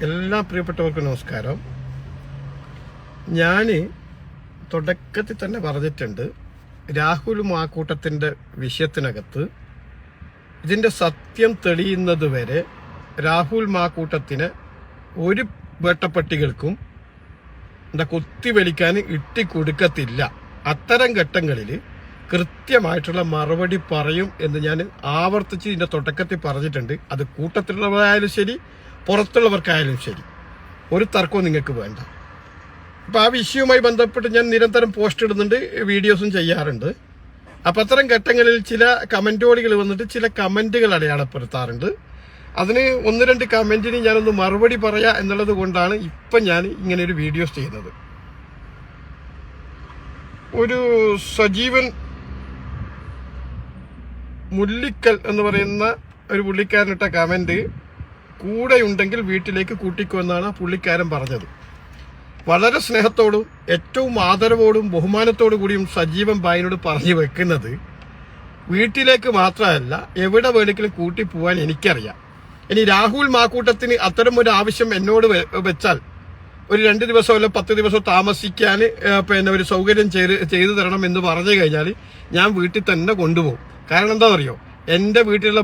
എല്ലാ പ്രിയപ്പെട്ടവർക്കും നമസ്കാരം. ഞാൻ തുടക്കത്തിൽ തന്നെ പറഞ്ഞിട്ടുണ്ട്, രാഹുൽ മാക്കൂട്ടത്തിൻ്റെ വിഷയത്തിനകത്ത് ഇതിൻ്റെ സത്യം തെളിയുന്നത് വരെ രാഹുൽ മാക്കൂട്ടത്തിന് ഒരു വേട്ടപ്പട്ടികൾക്കും കുത്തിവലിക്കാൻ ഇട്ടിക്കൊടുക്കത്തില്ല. അത്തരം ഘട്ടങ്ങളിൽ കൃത്യമായിട്ടുള്ള മറുപടി പറയും എന്ന് ഞാൻ ആവർത്തിച്ച് ഇതിൻ്റെ തുടക്കത്തിൽ പറഞ്ഞിട്ടുണ്ട്. അത് കൂട്ടത്തിലുള്ളവരായാലും ശരി, പുറത്തുള്ളവർക്കായാലും ശരി, ഒരു തർക്കവും നിങ്ങൾക്ക് വേണ്ട. അപ്പോൾ ആ വിഷയവുമായി ബന്ധപ്പെട്ട് ഞാൻ നിരന്തരം പോസ്റ്റ് ഇടുന്നുണ്ട്, വീഡിയോസും ചെയ്യാറുണ്ട്. അപ്പം അത്തരം ഘട്ടങ്ങളിൽ ചില കമൻറ്റോടികൾ വന്നിട്ട് ചില കമൻറ്റുകൾ അടയാളപ്പെടുത്താറുണ്ട്. അതിന് ഒന്ന് രണ്ട് കമൻറ്റിന് ഞാനൊന്ന് മറുപടി പറയാം എന്നുള്ളത് കൊണ്ടാണ് ഇപ്പം ഞാൻ ഇങ്ങനെ ഒരു വീഡിയോസ് ചെയ്യുന്നത്. ഒരു സജീവൻ മുല്ലിക്കൽ എന്ന് പറയുന്ന ഒരു പുള്ളിക്കാരനിട്ട കമൻറ്റ്, കൂടെയുണ്ടെങ്കിൽ വീട്ടിലേക്ക് കൂട്ടിക്കോ എന്നാണ് പുള്ളിക്കാരൻ പറഞ്ഞത്. വളരെ സ്നേഹത്തോടും ഏറ്റവും ആദരവോടും ബഹുമാനത്തോടു കൂടിയും സജീവൻ ഭായിനോട് പറഞ്ഞു വെക്കുന്നത്, വീട്ടിലേക്ക് മാത്രമല്ല എവിടെ വേണമെങ്കിലും കൂട്ടി പോകാൻ എനിക്കറിയാം. ഇനി രാഹുൽ മാക്കൂട്ടത്തിന് അത്തരം ഒരു ആവശ്യം എന്നോട് വെച്ചാൽ ഒരു 2 ദിവസമോ അല്ല 10 ദിവസമോ താമസിക്കാൻ ഒരു സൗകര്യം ചെയ്തു തരണം എന്ന് പറഞ്ഞു കഴിഞ്ഞാൽ ഞാൻ വീട്ടിൽ തന്നെ കൊണ്ടുപോകും. കാരണം എന്താണെന്നറിയോ, എൻ്റെ വീട്ടിലുള്ള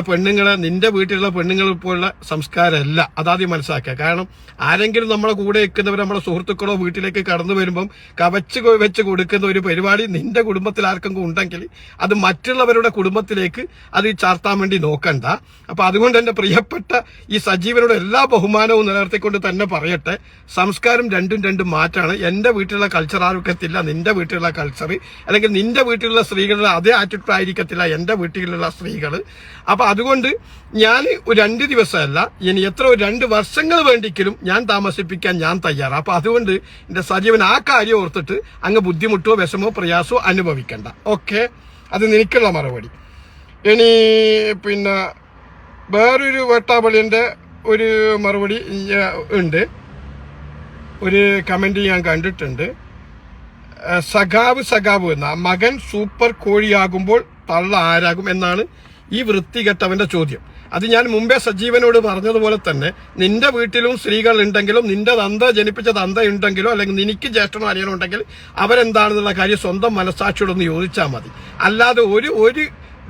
പെണ്ണുങ്ങളെ നിന്റെ വീട്ടിലുള്ള പെണ്ണുങ്ങൾ പോലുള്ള സംസ്കാരമല്ല. അതാദ്യം മനസ്സിലാക്കുക. കാരണം ആരെങ്കിലും നമ്മളെ കൂടെ നിൽക്കുന്നവർ, നമ്മളെ സുഹൃത്തുക്കളോ വീട്ടിലേക്ക് കടന്നു വരുമ്പം കവച്ച് വെച്ച് കൊടുക്കുന്ന ഒരു പരിപാടി നിന്റെ കുടുംബത്തിൽ ആർക്കെങ്കിലും ഉണ്ടെങ്കിൽ അത് മറ്റുള്ളവരുടെ കുടുംബത്തിലേക്ക് അത് ചാർത്താൻ വേണ്ടി നോക്കണ്ട. അപ്പൊ അതുകൊണ്ട് എൻ്റെ പ്രിയപ്പെട്ട ഈ സജീവനോട് എല്ലാ ബഹുമാനവും നിലനിർത്തിക്കൊണ്ട് തന്നെ പറയട്ടെ, സംസ്കാരം രണ്ടും മാറ്റാണ്. എൻ്റെ വീട്ടിലുള്ള കൾച്ചർ ആർക്കത്തില്ല നിന്റെ വീട്ടിലുള്ള കൾച്ചർ, അല്ലെങ്കിൽ നിന്റെ വീട്ടിലുള്ള സ്ത്രീകളുടെ അതേ ആറ്റിറ്റ്യൂഡ് ആയിരിക്കത്തില്ല എൻ്റെ വീട്ടിലുള്ള സ്ത്രീകൾ. അപ്പൊ അതുകൊണ്ട് ഞാൻ ഒരു 2 ദിവസമല്ല, ഇനി എത്ര 2 വർഷങ്ങൾ വേണ്ടിക്കലും ഞാൻ താമസിപ്പിക്കാൻ ഞാൻ തയ്യാറാണ്. അപ്പൊ അതുകൊണ്ട് എന്റെ സജീവൻ ആ കാര്യം ഓർത്തിട്ട് അങ്ങ് ബുദ്ധിമുട്ടോ വിഷമോ പ്രയാസമോ അനുഭവിക്കണ്ട. ഓക്കെ, അത് നിനക്കുള്ള മറുപടി. ഇനി പിന്നെ വേറൊരു വേട്ടാവളിന്റെ ഒരു മറുപടി ഉണ്ട്, ഒരു കമന്റ് ഞാൻ കണ്ടിട്ടുണ്ട്. സഖാവ് എന്ന മകൻ സൂപ്പർ കോഴിയാകുമ്പോൾ തള്ള ആരാകും എന്നാണ് ഈ വൃത്തികെട്ടവന്റെ ചോദ്യം. അത് ഞാൻ മുമ്പേ സജീവനോട് പറഞ്ഞതുപോലെ തന്നെ, നിന്റെ വീട്ടിലും സ്ത്രീകൾ ഉണ്ടെങ്കിലും, നിന്റെ തന്ത ജനിപ്പിച്ച തന്ത ഉണ്ടെങ്കിലോ, അല്ലെങ്കിൽ നിനക്ക് ജ്യേഷ്ഠനോ അനിയനോ ഉണ്ടെങ്കിൽ അവരെന്താണെന്നുള്ള കാര്യം സ്വന്തം മനസ്സാക്ഷിയോടൊന്ന് ചോദിച്ചാൽ മതി. അല്ലാതെ ഒരു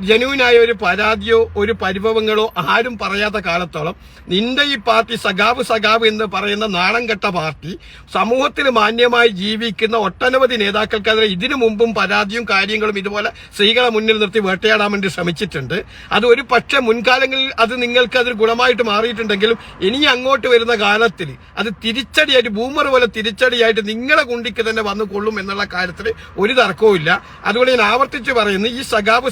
ജനുവിനായ ഒരു പരാതിയോ ഒരു പരിഭവങ്ങളോ ആരും പറയാത്ത കാലത്തോളം നിന്റെ ഈ പാർട്ടി സഖാവ് എന്ന് പറയുന്ന നാണം കെട്ട പാർട്ടി സമൂഹത്തിൽ മാന്യമായി ജീവിക്കുന്ന ഒട്ടനവധി നേതാക്കൾക്കെതിരെ ഇതിനു മുമ്പും പരാതിയും കാര്യങ്ങളും ഇതുപോലെ സ്ത്രീകളെ മുന്നിൽ നിർത്തി വേട്ടയാടാൻ വേണ്ടി ശ്രമിച്ചിട്ടുണ്ട്. അത് ഒരു പക്ഷേ മുൻകാലങ്ങളിൽ അത് നിങ്ങൾക്ക് അതൊരു ഗുണമായിട്ട് മാറിയിട്ടുണ്ടെങ്കിലും ഇനി അങ്ങോട്ട് വരുന്ന കാലത്തിൽ അത് തിരിച്ചടിയായിട്ട്, ബൂമർ പോലെ തിരിച്ചടിയായിട്ട് നിങ്ങളെ കുണ്ടിക്ക് തന്നെ വന്നു കൊള്ളും എന്നുള്ള കാര്യത്തിൽ ഒരു തർക്കവും ഇല്ല. അതുകൊണ്ട് ഞാൻ ആവർത്തിച്ച് പറയുന്നു, ഈ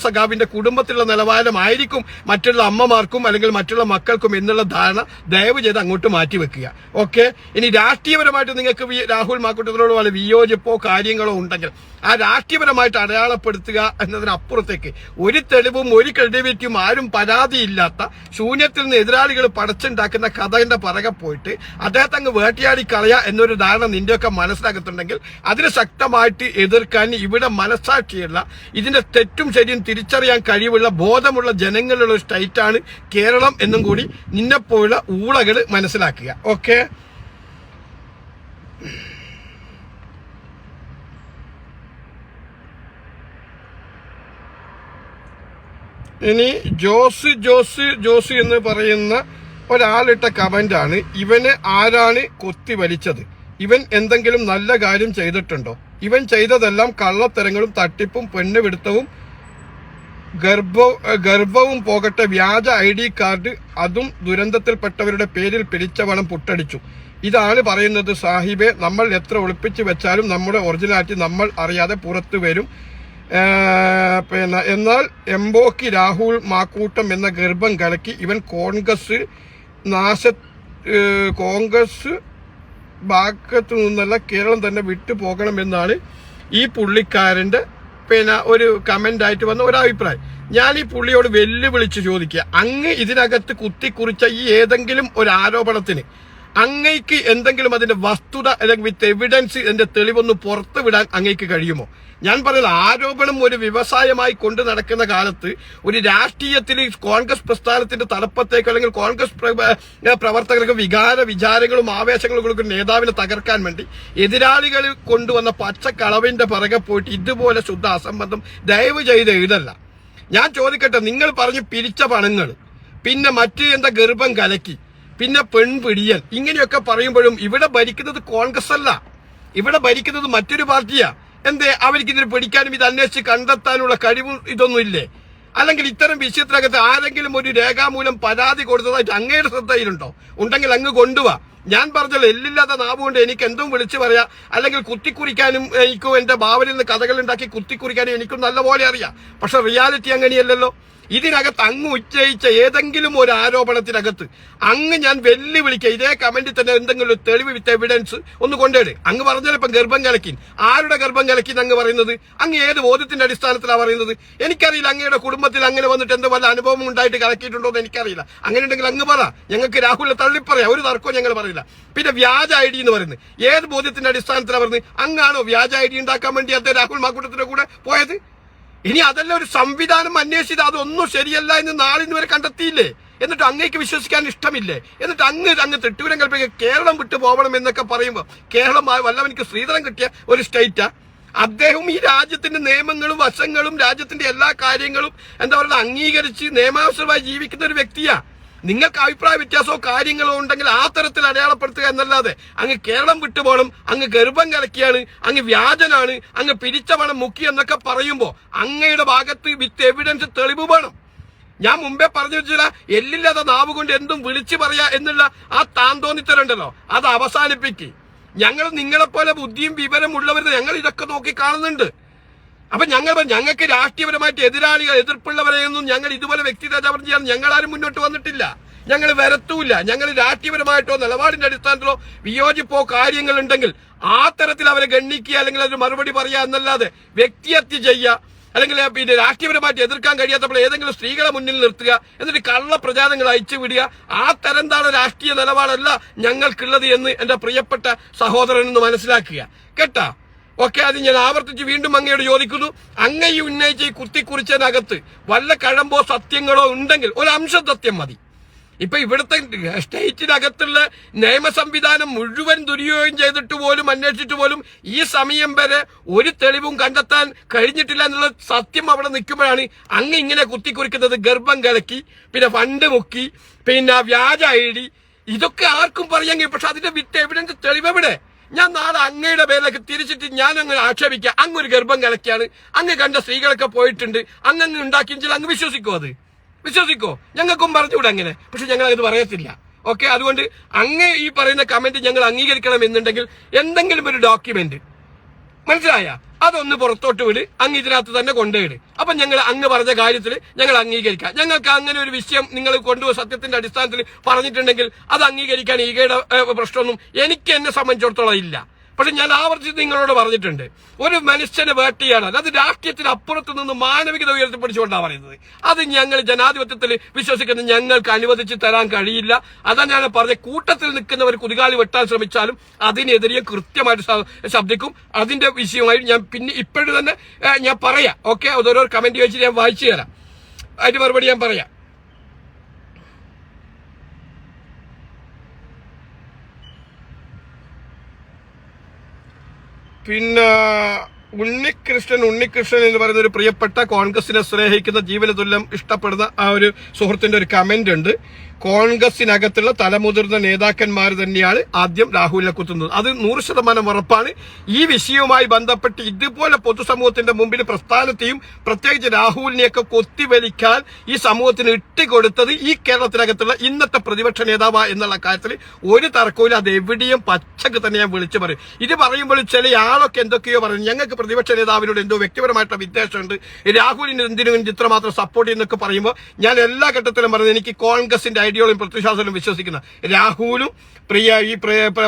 സഖാവിന്റെ കുടുംബത്തിലുള്ള നിലവാരമായിരിക്കും മറ്റുള്ള അമ്മമാർക്കും അല്ലെങ്കിൽ മറ്റുള്ള മക്കൾക്കും എന്നുള്ള ധാരണ ദയവ് ചെയ്ത് അങ്ങോട്ട് മാറ്റിവെക്കുക. ഓക്കെ, ഇനി രാഷ്ട്രീയപരമായിട്ട് നിങ്ങൾക്ക് രാഹുൽ മാക്കൂട്ടത്തിനോട് വളരെ വിയോജിപ്പോ കാര്യങ്ങളോ ഉണ്ടെങ്കിൽ ആ രാഷ്ട്രീയപരമായിട്ട് അടയാളപ്പെടുത്തുക എന്നതിനപ്പുറത്തേക്ക് ഒരു തെളിവും ഒരു ക്രെഡിബിലിറ്റിയും ആരും പരാതിയില്ലാത്ത ശൂന്യത്തിൽ നിന്ന് എതിരാളികൾ പടച്ചുണ്ടാക്കുന്ന കഥയുടെ പുറകെ പോയിട്ട് അദ്ദേഹത്തെ അങ്ങ് വേട്ടയാടി കളയുക എന്നൊരു ധാരണ നിന്റെയൊക്കെ മനസ്സിലാക്കുന്നുണ്ടെങ്കിൽ അതിനെ ശക്തമായിട്ട് എതിർക്കാൻ ഇവിടെ മനസ്സാക്ഷിയുള്ള, ഇതിന്റെ തെറ്റും ശരിയും തിരിച്ചറിയാൻ കഴിവുള്ള ബോധമുള്ള ജനങ്ങളുള്ള ഒരു സ്റ്റേറ്റാണ് കേരളം എന്നും കൂടി നിന്നെപ്പോലുള്ള ഊളകൾ മനസ്സിലാക്കുക. ഓക്കെ, ഇനി ജോസ് എന്ന് പറയുന്ന ഒരാളിട്ട കമന്റാണ്, ഇവനെ ആരാണ് കൊത്തി വലിച്ചത്? ഇവൻ എന്തെങ്കിലും നല്ല കാര്യം ചെയ്തിട്ടുണ്ടോ? ഇവൻ ചെയ്തതെല്ലാം കള്ളത്തരങ്ങളും തട്ടിപ്പും പെണ്ണുപിടുത്തവും ഗർഭവും പോകട്ടെ, വ്യാജ ID കാർഡ്, അതും ദുരന്തത്തിൽപ്പെട്ടവരുടെ പേരിൽ പിടിച്ചവണം പുട്ടടിച്ചു. ഇതാണ് പറയുന്നത് സാഹിബെ, നമ്മൾ എത്ര ഒളിപ്പിച്ചു വെച്ചാലും നമ്മുടെ ഒറിജിനാലിറ്റി നമ്മൾ അറിയാതെ പുറത്തു വരും. എന്നാൽ എംബോക്കി രാഹുൽ മാക്കൂട്ടം എന്ന ഗർഭം കലക്കി ഇവൻ കോൺഗ്രസ് ഭാഗത്തു നിന്നല്ല കേരളം തന്നെ വിട്ടു പോകണമെന്നാണ് ഈ പുള്ളിക്കാരന്റെ ഒരു കമന്റ് ആയിട്ട് വന്ന ഒരു അഭിപ്രായം. ഞാൻ ഈ പുള്ളിയോട് വെല്ലുവിളിച്ച് ചോദിക്കുക, അങ്ങ് ഇതിനകത്ത് കുത്തിക്കുറിച്ച ഈ ഏതെങ്കിലും ഒരു ആരോപണത്തിന് അങ്ങയ്ക്ക് എന്തെങ്കിലും അതിന്റെ വസ്തുത അല്ലെങ്കിൽ വിത്ത് എവിഡൻസ് എന്റെ തെളിവൊന്ന് പുറത്തു വിടാൻ അങ്ങയ്ക്ക് കഴിയുമോ? ഞാൻ പറയുന്നത് ആരോപണം ഒരു വ്യവസായമായി കൊണ്ടു നടക്കുന്ന കാലത്ത് ഒരു രാഷ്ട്രീയത്തിൽ കോൺഗ്രസ് പ്രസ്ഥാനത്തിന്റെ തലപ്പത്തേക്ക് അല്ലെങ്കിൽ കോൺഗ്രസ് പ്രവർത്തകർക്ക് വിചാരങ്ങളും ആവേശങ്ങളും കൊടുക്കുന്ന നേതാവിനെ തകർക്കാൻ വേണ്ടി എതിരാളികൾ കൊണ്ടുവന്ന പച്ചക്കളവിന്റെ പിറകെ പോയിട്ട് ഇതുപോലെ ശുദ്ധ അസംബന്ധം ദയവ് ചെയ്ത് എഴുതല്ല. ഞാൻ ചോദിക്കട്ടെ, നിങ്ങൾ പറഞ്ഞു പിരിച്ച പണങ്ങൾ, പിന്നെ മറ്റ് എന്താ ഗർഭം കലക്കി, പിന്നെ പെൺപിടിയൽ, ഇങ്ങനെയൊക്കെ പറയുമ്പോഴും ഇവിടെ ഭരിക്കുന്നത് കോൺഗ്രസ് അല്ല, ഇവിടെ ഭരിക്കുന്നത് മറ്റൊരു പാർട്ടിയാ. എന്തേ അവർക്ക് ഇതിന് പിടിക്കാനും ഇത് അന്വേഷിച്ച് കണ്ടെത്താനുള്ള കഴിവും ഇതൊന്നുമില്ലേ? അല്ലെങ്കിൽ ഇത്തരം വിഷയത്തിനകത്ത് ആരെങ്കിലും ഒരു രേഖാമൂലം പരാതി കൊടുത്തതായിട്ട് അങ്ങയുടെ ശ്രദ്ധയിലുണ്ടോ? ഉണ്ടെങ്കിൽ അങ്ങ് കൊണ്ടുപോവാ. ഞാൻ പറഞ്ഞല്ലോ, എല്ലില്ലാത്ത നാവുകൊണ്ട് എനിക്ക് എന്തും വിളിച്ചു പറയാം, അല്ലെങ്കിൽ കുത്തിക്കുറിക്കാനും എനിക്കും എന്റെ ഭാവനയിൽ നിന്ന് കഥകൾ ഉണ്ടാക്കി കുത്തിക്കുറിക്കാനും എനിക്കും നല്ലപോലെ അറിയാം. പക്ഷെ റിയാലിറ്റി അങ്ങനെയല്ലല്ലോ. ഇതിനകത്ത് അങ്ങ് ഉച്ചയിച്ച ഏതെങ്കിലും ഒരു ആരോപണത്തിനകത്ത് അങ്ങ് ഞാൻ വെല്ലുവിളിക്കുക, ഇതേ കമന്റിൽ തന്നെ എന്തെങ്കിലും ഒരു തെളിവ് വിത്ത് എവിഡൻസ് ഒന്ന് കൊണ്ടുവരും. അങ്ങ് പറഞ്ഞാൽ ഇപ്പം ഗർഭം കലക്കി, ആരുടെ ഗർഭം കലക്കി അങ്ങ് പറയുന്നത്? അങ്ങ് ഏത് ബോധ്യത്തിന്റെ അടിസ്ഥാനത്തിലാണ് പറയുന്നത്? എനിക്കറിയില്ല. അങ്ങയുടെ കുടുംബത്തിൽ അങ്ങനെ വന്നിട്ട് എന്ത് വല്ല അനുഭവം ഉണ്ടായിട്ട് കലക്കിയിട്ടുണ്ടോ എന്ന് എനിക്കറിയില്ല. അങ്ങനെ ഉണ്ടെങ്കിൽ അങ്ങ് പറ, ഞങ്ങൾക്ക് രാഹുലിനെ തള്ളിപ്പറയാം, ഒരു തർക്കവും ഞങ്ങൾ പറയില്ല. പിന്നെ വ്യാജ ഐ ഡി എന്ന് പറയുന്നത് ഏത് ബോധ്യത്തിന്റെ അടിസ്ഥാനത്തിലാണ് പറയുന്നത്? അങ്ങാണോ വ്യാജ ഐ ഡി ഉണ്ടാക്കാൻ വേണ്ടി അദ്ദേഹം രാഹുൽ മാക്കൂട്ടത്തിന്റെ കൂടെ പോയത്? ഇനി അതല്ല ഒരു സംവിധാനം അന്വേഷിച്ചത് അതൊന്നും ശരിയല്ല എന്ന് നാളിന്ന് വരെ കണ്ടെത്തിയില്ലേ? എന്നിട്ട് അങ്ങേക്ക് വിശ്വസിക്കാൻ ഇഷ്ടമില്ലേ? എന്നിട്ട് അങ്ങ് തെട്ടൂരം കൽപ്പിക്കുക കേരളം വിട്ടു പോകണം എന്നൊക്കെ പറയുമ്പോൾ കേരളം വല്ലവനിക്ക് ശ്രീധരൻ കിട്ടിയ ഒരു സ്റ്റേറ്റാ? അദ്ദേഹം ഈ രാജ്യത്തിന്റെ നിയമങ്ങളും വശങ്ങളും രാജ്യത്തിന്റെ എല്ലാ കാര്യങ്ങളും എന്താ പറയുക അംഗീകരിച്ച് നിയമാനുസൃതമായി ജീവിക്കുന്ന ഒരു വ്യക്തിയാ. നിങ്ങൾക്ക് അഭിപ്രായ വ്യത്യാസമോ കാര്യങ്ങളോ ഉണ്ടെങ്കിൽ ആ തരത്തിൽ അടയാളപ്പെടുത്തുക എന്നല്ലാതെ അങ്ങ് കേരളം വിട്ടുപോകണം, അങ്ങ് ഗർഭം കലക്കിയാണ്, അങ്ങ് വ്യാജനാണ്, അങ്ങ് പിരിച്ച പണം മുക്കി എന്നൊക്കെ പറയുമ്പോ അങ്ങയുടെ ഭാഗത്ത് വിത്ത് എവിഡൻസ് തെളിവ് വേണം. ഞാൻ മുമ്പേ പറഞ്ഞു വെച്ചാൽ എല്ലില്ലാത്ത നാവ് കൊണ്ട് എന്തും വിളിച്ചു പറയാ എന്നുള്ള ആ താന്തോന്നിത്തരുണ്ടല്ലോ, അത് അവസാനിപ്പിക്ക്. ഞങ്ങൾ നിങ്ങളെപ്പോലെ ബുദ്ധിയും വിവരമുള്ളവർ ഞങ്ങൾ ഇതൊക്കെ നോക്കി കാണുന്നുണ്ട്. അപ്പൊ ഞങ്ങൾക്ക് രാഷ്ട്രീയപരമായിട്ട് എതിർപ്പുള്ളവരെയൊന്നും ഞങ്ങൾ ഇതുപോലെ വ്യക്തിരാജാപനം ചെയ്യാൻ ഞങ്ങളാരും മുന്നോട്ട് വന്നിട്ടില്ല. ഞങ്ങൾ വരത്തൂല്ല. ഞങ്ങൾ രാഷ്ട്രീയപരമായിട്ടോ നിലപാടിന്റെ അടിസ്ഥാനത്തിലോ വിയോജിപ്പോ കാര്യങ്ങളുണ്ടെങ്കിൽ ആ തരത്തിൽ അവരെ ഗണ്ണിക്കുക, അല്ലെങ്കിൽ അതിന് മറുപടി പറയുക എന്നല്ലാതെ വ്യക്തിഹത്യ ചെയ്യുക, അല്ലെങ്കിൽ പിന്നെ രാഷ്ട്രീയപരമായിട്ട് എതിർക്കാൻ കഴിയാത്തപ്പോൾ ഏതെങ്കിലും സ്ത്രീകളെ മുന്നിൽ നിർത്തുക, എന്നിട്ട് കള്ള പ്രചാരങ്ങൾ അയച്ചു വിടുക, ആ തരംതാണ് രാഷ്ട്രീയ നിലപാടല്ല ഞങ്ങൾക്കുള്ളത് എന്ന് എന്റെ പ്രിയപ്പെട്ട സഹോദരൻ എന്ന് മനസ്സിലാക്കുക കേട്ടാ. ഓക്കെ, അത് ഞാൻ ആവർത്തിച്ച് വീണ്ടും അങ്ങയോട് ചോദിക്കുന്നു. അങ്ങ് ഈ ഉന്നയിച്ച് ഈ കുത്തിക്കുറിച്ചതിനകത്ത് വല്ല കഴമ്പോ സത്യങ്ങളോ ഉണ്ടെങ്കിൽ ഒരു അംശം സത്യം മതി. ഇപ്പൊ ഇവിടുത്തെ സ്റ്റേറ്റിനകത്തുള്ള നിയമ സംവിധാനം മുഴുവൻ ദുരുപയോഗം ചെയ്തിട്ട് പോലും അന്വേഷിച്ചിട്ട് പോലും ഈ സമയം വരെ ഒരു തെളിവും കണ്ടെത്താൻ കഴിഞ്ഞിട്ടില്ല എന്നുള്ള സത്യം അവിടെ നിൽക്കുമ്പോഴാണ് അങ്ങ് ഇങ്ങനെ കുത്തിക്കുറിക്കുന്നത്. ഗർഭം കലക്കി, പിന്നെ ഫണ്ട് മുക്കി, പിന്നെ വ്യാജ ഐ ഡി, ഇതൊക്കെ ആർക്കും പറയാൻ കഴിയും. പക്ഷെ അതിന്റെ വിത്ത് എവിഡൻസ് തെളിവെവിടെ? ഞാൻ നാളെ അങ്ങയുടെ പേരിലേക്ക് തിരിച്ചിട്ട് ഞാൻ അങ്ങ് ആക്ഷേപിക്കാം, അങ്ങൊരു ഗർഭം കലക്കിയാണ്, അങ്ങ് കണ്ട സ്ത്രീകളൊക്കെ പോയിട്ടുണ്ട്, അങ്ങ് ഉണ്ടാക്കിയെങ്കിൽ അങ്ങ് വിശ്വസിക്കോ? അത് വിശ്വസിക്കോ? ഞങ്ങൾക്കും പറഞ്ഞുകൂടെ അങ്ങനെ. പക്ഷെ ഞങ്ങൾ അത് പറയത്തില്ല. ഓക്കെ, അതുകൊണ്ട് അങ്ങ് ഈ പറയുന്ന കമന്റ് ഞങ്ങൾ അംഗീകരിക്കണം എന്നുണ്ടെങ്കിൽ എന്തെങ്കിലും ഒരു ഡോക്യുമെന്റ് മനസ്സിലായ അതൊന്ന് പുറത്തോട്ട് വിട്, അങ്ങ് ഇതിനകത്ത് തന്നെ കൊണ്ടുവിട്. അപ്പൊ ഞങ്ങൾ അങ്ങ് പറഞ്ഞ കാര്യത്തിൽ ഞങ്ങൾ അംഗീകരിക്കാം. ഞങ്ങൾക്ക് അങ്ങനെ ഒരു വിഷയം നിങ്ങൾ കൊണ്ടുപോയി സത്യത്തിന്റെ അടിസ്ഥാനത്തിൽ പറഞ്ഞിട്ടുണ്ടെങ്കിൽ അത് അംഗീകരിക്കാൻ ഈഗയുടെ പ്രശ്നമൊന്നും എനിക്ക് എന്നെ സംബന്ധിച്ചിടത്തോളം ഇല്ല. പക്ഷെ ഞാൻ ആവർത്തിച്ച് നിങ്ങളോട് പറഞ്ഞിട്ടുണ്ട്, ഒരു മനുഷ്യനെ വേട്ടയാണ്, അത് രാഷ്ട്രീയത്തിന് അപ്പുറത്ത് നിന്ന് മാനവികത ഉയർത്തിപ്പിടിച്ചുകൊണ്ടാണ് പറയുന്നത്. അത് ഞങ്ങൾ ജനാധിപത്യത്തിൽ വിശ്വസിക്കുന്നത് ഞങ്ങൾക്ക് അനുവദിച്ച് തരാൻ കഴിയില്ല. അതാണ് ഞാൻ പറഞ്ഞ, കൂട്ടത്തിൽ നിൽക്കുന്നവർ കുതികാലി വെട്ടാൻ ശ്രമിച്ചാലും അതിനെതിരെ കൃത്യമായിട്ട് ശബ്ദിക്കും. അതിന്റെ വിഷയമായി ഞാൻ പിന്നെ ഇപ്പോഴും തന്നെ ഞാൻ പറയാം. ഓക്കെ, ഓരോ കമന്റ് വെച്ച് ഞാൻ വായിച്ചു തരാം, അതിന്റെ മറുപടി ഞാൻ പറയാം. പിന്നെ ഉണ്ണികൃഷ്ണൻ എന്ന് പറയുന്ന ഒരു പ്രിയപ്പെട്ട കോൺഗ്രസിനെ സ്നേഹിക്കുന്ന ജീവന തുല്യം ഇഷ്ടപ്പെടുന്ന ആ ഒരു സുഹൃത്തിന്റെ ഒരു കമന്റ് ഉണ്ട്. കോൺഗ്രസിനകത്തുള്ള തലമുതിർന്ന നേതാക്കന്മാർ തന്നെയാണ് ആദ്യം രാഹുലിനെ കുത്തുന്നത്. അത് 100% ഉറപ്പാണ്. ഈ വിഷയവുമായി ബന്ധപ്പെട്ട് ഇതുപോലെ പൊതുസമൂഹത്തിന്റെ മുമ്പിൽ പ്രസ്ഥാനത്തെയും പ്രത്യേകിച്ച് രാഹുലിനെയൊക്കെ കൊത്തിവലിക്കാൻ ഈ സമൂഹത്തിന് ഇട്ടുകൊടുത്തത് ഈ കേരളത്തിനകത്തുള്ള ഇന്നത്തെ പ്രതിപക്ഷ നേതാവ് എന്നുള്ള കാര്യത്തിൽ ഒരു തർക്കവും. അത് എവിടെയും പച്ചക്ക് തന്നെ ഞാൻ വിളിച്ചു പറയും. ഇത് പറയുമ്പോൾ ചില ആളൊക്കെ എന്തൊക്കെയോ പറയും, ഞങ്ങൾക്ക് പ്രതിപക്ഷ നേതാവിനോട് എന്തോ വ്യക്തിപരമായിട്ടുള്ള വിദ്വേഷമുണ്ട്, രാഹുലിന് എന്തിനും ഇത്രമാത്രം സപ്പോർട്ട് ചെയ്യുന്നൊക്കെ പറയുമ്പോൾ ഞാൻ എല്ലാ ഘട്ടത്തിലും പറയുന്നത്, എനിക്ക് കോൺഗ്രസിന്റെ ഐഡിയോളും പ്രത്യശാസനവും വിശ്വസിക്കുന്ന രാഹുലും ഈ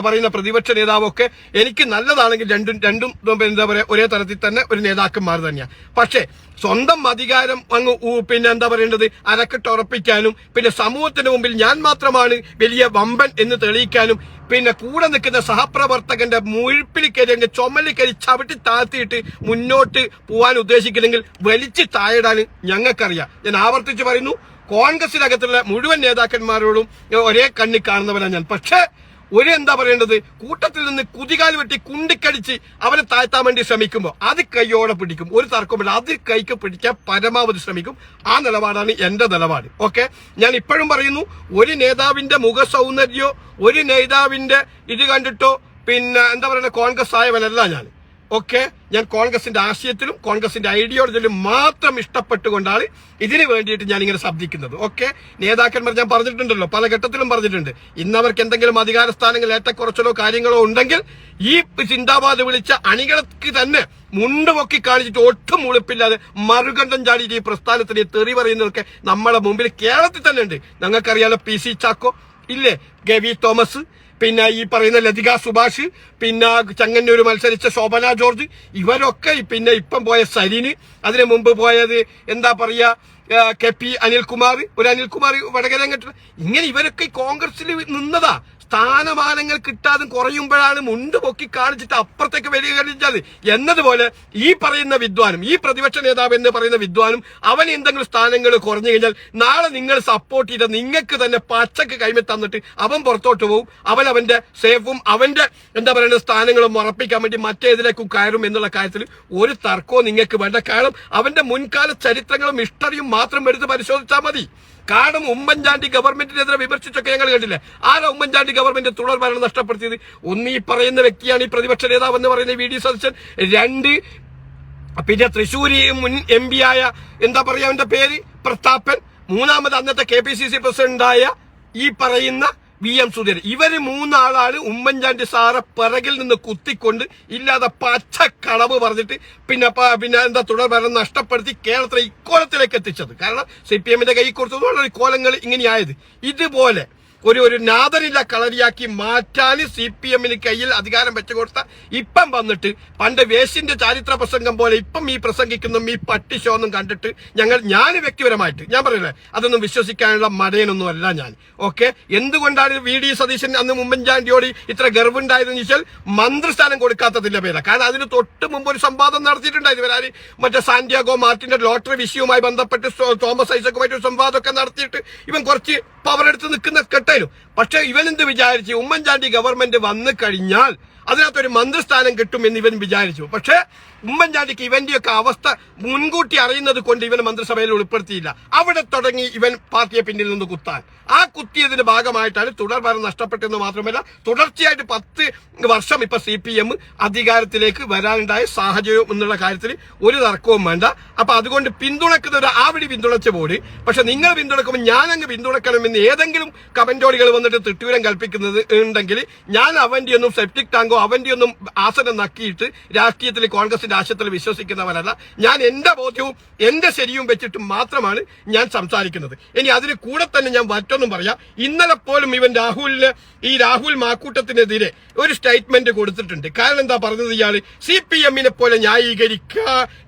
പറയുന്ന പ്രതിപക്ഷ നേതാവൊക്കെ എനിക്ക് നല്ലതാണെങ്കിൽ രണ്ടും എന്താ പറയുക ഒരേ തരത്തിൽ തന്നെ ഒരു നേതാക്കന്മാർ തന്നെയാണ്. പക്ഷേ സ്വന്തം അധികാരം അങ്ങ് പിന്നെ എന്താ പറയേണ്ടത് അരക്കിട്ടുറപ്പിക്കാനും പിന്നെ സമൂഹത്തിന് മുമ്പിൽ ഞാൻ മാത്രമാണ് വലിയ വമ്പൻ എന്ന് തെളിയിക്കാനും പിന്നെ കൂടെ നിൽക്കുന്ന സഹപ്രവർത്തകന്റെ മുഴുപ്പിൽ കയറി ചുമലിൽ കയറി ചവിട്ടി താഴ്ത്തിയിട്ട് മുന്നോട്ട് പോകാൻ ഉദ്ദേശിക്കുന്നെങ്കിൽ വലിച്ചു താഴിടാൻ ഞങ്ങൾക്കറിയാം. ഞാൻ ആവർത്തിച്ച് പറയുന്നു, കോൺഗ്രസിനകത്തുള്ള മുഴുവൻ നേതാക്കന്മാരോടും ഒരേ കണ്ണി കാണുന്നവരാണ് ഞാൻ. പക്ഷേ എന്താ പറയേണ്ടത്, കൂട്ടത്തിൽ നിന്ന് കുതികാൽ വെട്ടി കുണ്ടിക്കടിച്ച് അവനെ താഴ്ത്താൻ വേണ്ടി ശ്രമിക്കുമ്പോൾ അത് കൈയോടെ പിടിക്കും, ഒരു തർക്കമില്ല, അത് കൈക്ക് പിടിക്കാൻ പരമാവധി ശ്രമിക്കും. ആ നിലപാടാണ് എന്റെ നിലപാട്. ഓക്കെ, ഞാൻ ഇപ്പോഴും പറയുന്നു, ഒരു നേതാവിന്റെ മുഖ സൗന്ദര്യോ ഒരു നേതാവിന്റെ ഇത് കണ്ടിട്ടോ പിന്നെ എന്താ പറയുക കോൺഗ്രസ് ആയവനല്ല ഞാൻ. ഓക്കെ, ഞാൻ കോൺഗ്രസിന്റെ ആശയത്തിലും കോൺഗ്രസിന്റെ ഐഡിയോളജിയിലും മാത്രം ഇഷ്ടപ്പെട്ടുകൊണ്ടാണ് ഇതിന് വേണ്ടിയിട്ട് ഞാൻ ഇങ്ങനെ ശബ്ദിക്കുന്നത്. ഓക്കെ, നേതാക്കന്മാർ ഞാൻ പറഞ്ഞിട്ടുണ്ടല്ലോ, പല ഘട്ടത്തിലും പറഞ്ഞിട്ടുണ്ട്, ഇന്നവർക്ക് എന്തെങ്കിലും അധികാര സ്ഥാനങ്ങൾ ഏറ്റക്കുറച്ചിലോ കാര്യങ്ങളോ ഉണ്ടെങ്കിൽ ഈ ചിന്താബാധ വിളിച്ച അണികൾക്ക് തന്നെ മുണ്ടുപൊക്കി കാണിച്ചിട്ട് ഒട്ടും ഉളുപ്പില്ലാതെ മറുകണ്ഠം ചാടിയിട്ട് ഈ പ്രസ്ഥാനത്തിന് തെറി പറയുന്നതൊക്കെ നമ്മളെ മുമ്പിൽ കേരളത്തിൽ തന്നെ ഉണ്ട്. ഞങ്ങൾക്കറിയാലോ, PC ചാക്കോ ഇല്ലേ, ഗവി തോമസ്, പിന്നെ ഈ പറയുന്ന ലതിക സുഭാഷ്, പിന്നെ ചങ്ങന്നൂർ മത്സരിച്ച ശോഭന ജോർജ്, ഇവരൊക്കെ പിന്നെ ഇപ്പം പോയ സരീന്, അതിനു മുമ്പ് പോയത് എന്താ പറയാ KP അനിൽകുമാർ, ഒരു അനിൽകുമാർ വടകരങ്ങട്ട്, ഇങ്ങനെ ഇവരൊക്കെ കോൺഗ്രസിൽ നിന്നതാ. സ്ഥാനമാനങ്ങൾ കിട്ടാതെ കുറയുമ്പോഴാണ് മുണ്ട് പൊക്കി കാണിച്ചിട്ട് അപ്പുറത്തേക്ക് വലിയ കളിച്ചത് എന്നതുപോലെ ഈ പറയുന്ന വിദ്വാനും ഈ പ്രതിപക്ഷ നേതാവ് എന്ന് പറയുന്ന വിദ്വാനും അവൻ എന്തെങ്കിലും സ്ഥാനങ്ങൾ കുറഞ്ഞു കഴിഞ്ഞാൽ നാളെ നിങ്ങൾ സപ്പോർട്ട് ചെയ്ത നിങ്ങൾക്ക് തന്നെ പച്ചക്ക് കൈമ തന്നിട്ട് അവൻ പുറത്തോട്ട് പോകും. അവൻ അവന്റെ സേഫും അവന്റെ എന്താ പറയുന്ന സ്ഥാനങ്ങളും ഉറപ്പിക്കാൻ വേണ്ടി മറ്റേതിലേക്കും കയറും എന്നുള്ള കാര്യത്തിൽ ഒരു തർക്കവും നിങ്ങൾക്ക് വേണ്ട. കാരണം അവന്റെ മുൻകാല ചരിത്രങ്ങളും ഹിസ്റ്ററിയും മാത്രം എടുത്ത് പരിശോധിച്ചാൽ മതി. കാരണം ഉമ്മൻചാണ്ടി ഗവൺമെന്റിനെതിരെ വിമർശിച്ചൊക്കെ ഞങ്ങൾ കണ്ടില്ലേ, ആരാ ഉമ്മൻചാണ്ടി ഗവൺമെന്റ് തുടർ ഭരണം നഷ്ടപ്പെടുത്തിയത്? ഒന്ന് ഈ പറയുന്ന വ്യക്തിയാണ്, ഈ പ്രതിപക്ഷ നേതാവ് എന്ന് പറയുന്ന VD സതീശൻ. 2 പിന്നെ തൃശ്ശൂരി മുൻ MP ആയ എന്താ പറയാ അവന്റെ പേര് പ്രതാപൻ. 3ാമത് അന്നത്തെ KPCC പ്രസിഡന്റായ ഈ പറയുന്ന VM സുധീരൻ. ഇവര് 3 ആളാണ് ഉമ്മൻചാണ്ടി സാറെ പിറകിൽ നിന്ന് കുത്തിക്കൊണ്ട് ഇല്ലാതെ പച്ചക്കളവ് പറഞ്ഞിട്ട് പിന്നെ എന്താ തുടർ ഭരണം നഷ്ടപ്പെടുത്തി കേരളത്തിലെ ഇക്കോലത്തിലേക്ക് എത്തിച്ചത്. കാരണം CPM-ന്റെ കൈ കൊടുത്തതുകൊണ്ടാണ് കോലങ്ങൾ ഇങ്ങനെയായത്. ഇതുപോലെ ഒരു നാദനില്ല കളരിയാക്കി മാറ്റാൻ CPM-ന് കയ്യിൽ അധികാരം വെച്ചുകൊടുത്ത ഇപ്പം വന്നിട്ട് പണ്ട് വേശിന്റെ ചരിത്ര പ്രസംഗം പോലെ ഇപ്പം ഈ പ്രസംഗിക്കുന്ന ഈ പട്ടി ഷോ ഒന്നും കണ്ടിട്ട് ഞാൻ വ്യക്തിപരമായിട്ട് ഞാൻ പറയില്ലേ, അതൊന്നും വിശ്വസിക്കാനുള്ള മടയനൊന്നും അല്ല ഞാൻ. ഓക്കെ, എന്തുകൊണ്ടാണ് VD സതീശൻ അന്ന് ഉമ്മൻചാണ്ടിയോട് ഇത്ര ഗർവുണ്ടായതെന്ന് വെച്ചാൽ മന്ത്രിസ്ഥാനം കൊടുക്കാത്തതിന്റെ പേരാ. കാരണം അതിന് തൊട്ട് മുമ്പ് ഒരു സംവാദം നടത്തിയിട്ടുണ്ടായിരുന്നു ഇവരാര്, മറ്റേ സാന്റിയാഗോ മാർട്ടിന്റെ ലോട്ടറി വിഷയവുമായി ബന്ധപ്പെട്ട് തോമസ് ഐസക്കുമായിട്ട് ഒരു സംവാദമൊക്കെ നടത്തിയിട്ട് ഇവൻ കുറച്ച് പവർ എടുത്ത് നിൽക്കുന്ന കെട്ടായിരുന്നു. പക്ഷെ ഇവൻ എന്ത് വിചാരിച്ചു, ഉമ്മൻചാണ്ടി ഗവൺമെന്റ് വന്നു കഴിഞ്ഞാൽ അതിനകത്തൊരു മന്ത്രിസ്ഥാനം കിട്ടുമെന്ന് ഇവൻ വിചാരിച്ചു. പക്ഷെ ഉമ്മൻചാണ്ടിക്ക് ഇവന്റെയൊക്കെ അവസ്ഥ മുൻകൂട്ടി അറിയുന്നത് കൊണ്ട് ഇവൻ മന്ത്രിസഭയിൽ ഉൾപ്പെടുത്തിയില്ല. അവിടെ തുടങ്ങി ഇവൻ പാർട്ടിയെ പിന്നിൽ നിന്ന് കുത്താൻ. ആ കുത്തിയതിന്റെ ഭാഗമായിട്ടാണ് തുടർ ഭരണം നഷ്ടപ്പെട്ടെന്ന് മാത്രമല്ല തുടർച്ചയായിട്ട് 10 വർഷം ഇപ്പൊ CPM അധികാരത്തിലേക്ക് വരാനുണ്ടായ സാഹചര്യം എന്നുള്ള കാര്യത്തിൽ ഒരു തർക്കവും വേണ്ട. അപ്പൊ അതുകൊണ്ട് പിന്തുണക്കുന്നവർ ആവടി പിന്തുണച്ച പോടി. പക്ഷെ നിങ്ങൾ പിന്തുണക്കുമ്പോൾ ഞാനങ്ങ് പിന്തുണക്കണമെന്ന് ഏതെങ്കിലും കമന്റോടികൾ വന്നിട്ട് തിട്ടൂരം കൽപ്പിക്കുന്നത് ഉണ്ടെങ്കിൽ ഞാൻ അവന്റെ ഒന്നും സെപ്റ്റിക് ടാങ്കോ അവന്റെ ഒന്നും ആസനം നക്കിയിട്ട് രാഷ്ട്രീയത്തിൽ കോൺഗ്രസിന്റെ ആശയത്തിൽ വിശ്വസിക്കുന്നവരല്ല. ഞാൻ എന്റെ ബോധ്യവും എന്റെ ശരിയും വെച്ചിട്ട് മാത്രമാണ് ഞാൻ സംസാരിക്കുന്നത്. ഇനി അതിന് കൂടെ തന്നെ ഞാൻ മറ്റൊന്നും പറയാം. ഇന്നലെ പോലും ഇവൻ രാഹുൽ മാക്കൂട്ടത്തിനെതിരെ ഒരു സ്റ്റേറ്റ്മെന്റ് കൊടുത്തിട്ടുണ്ട്. കാരണം എന്താ പറഞ്ഞത്, ഇയാള് CPM-നെ പോലെ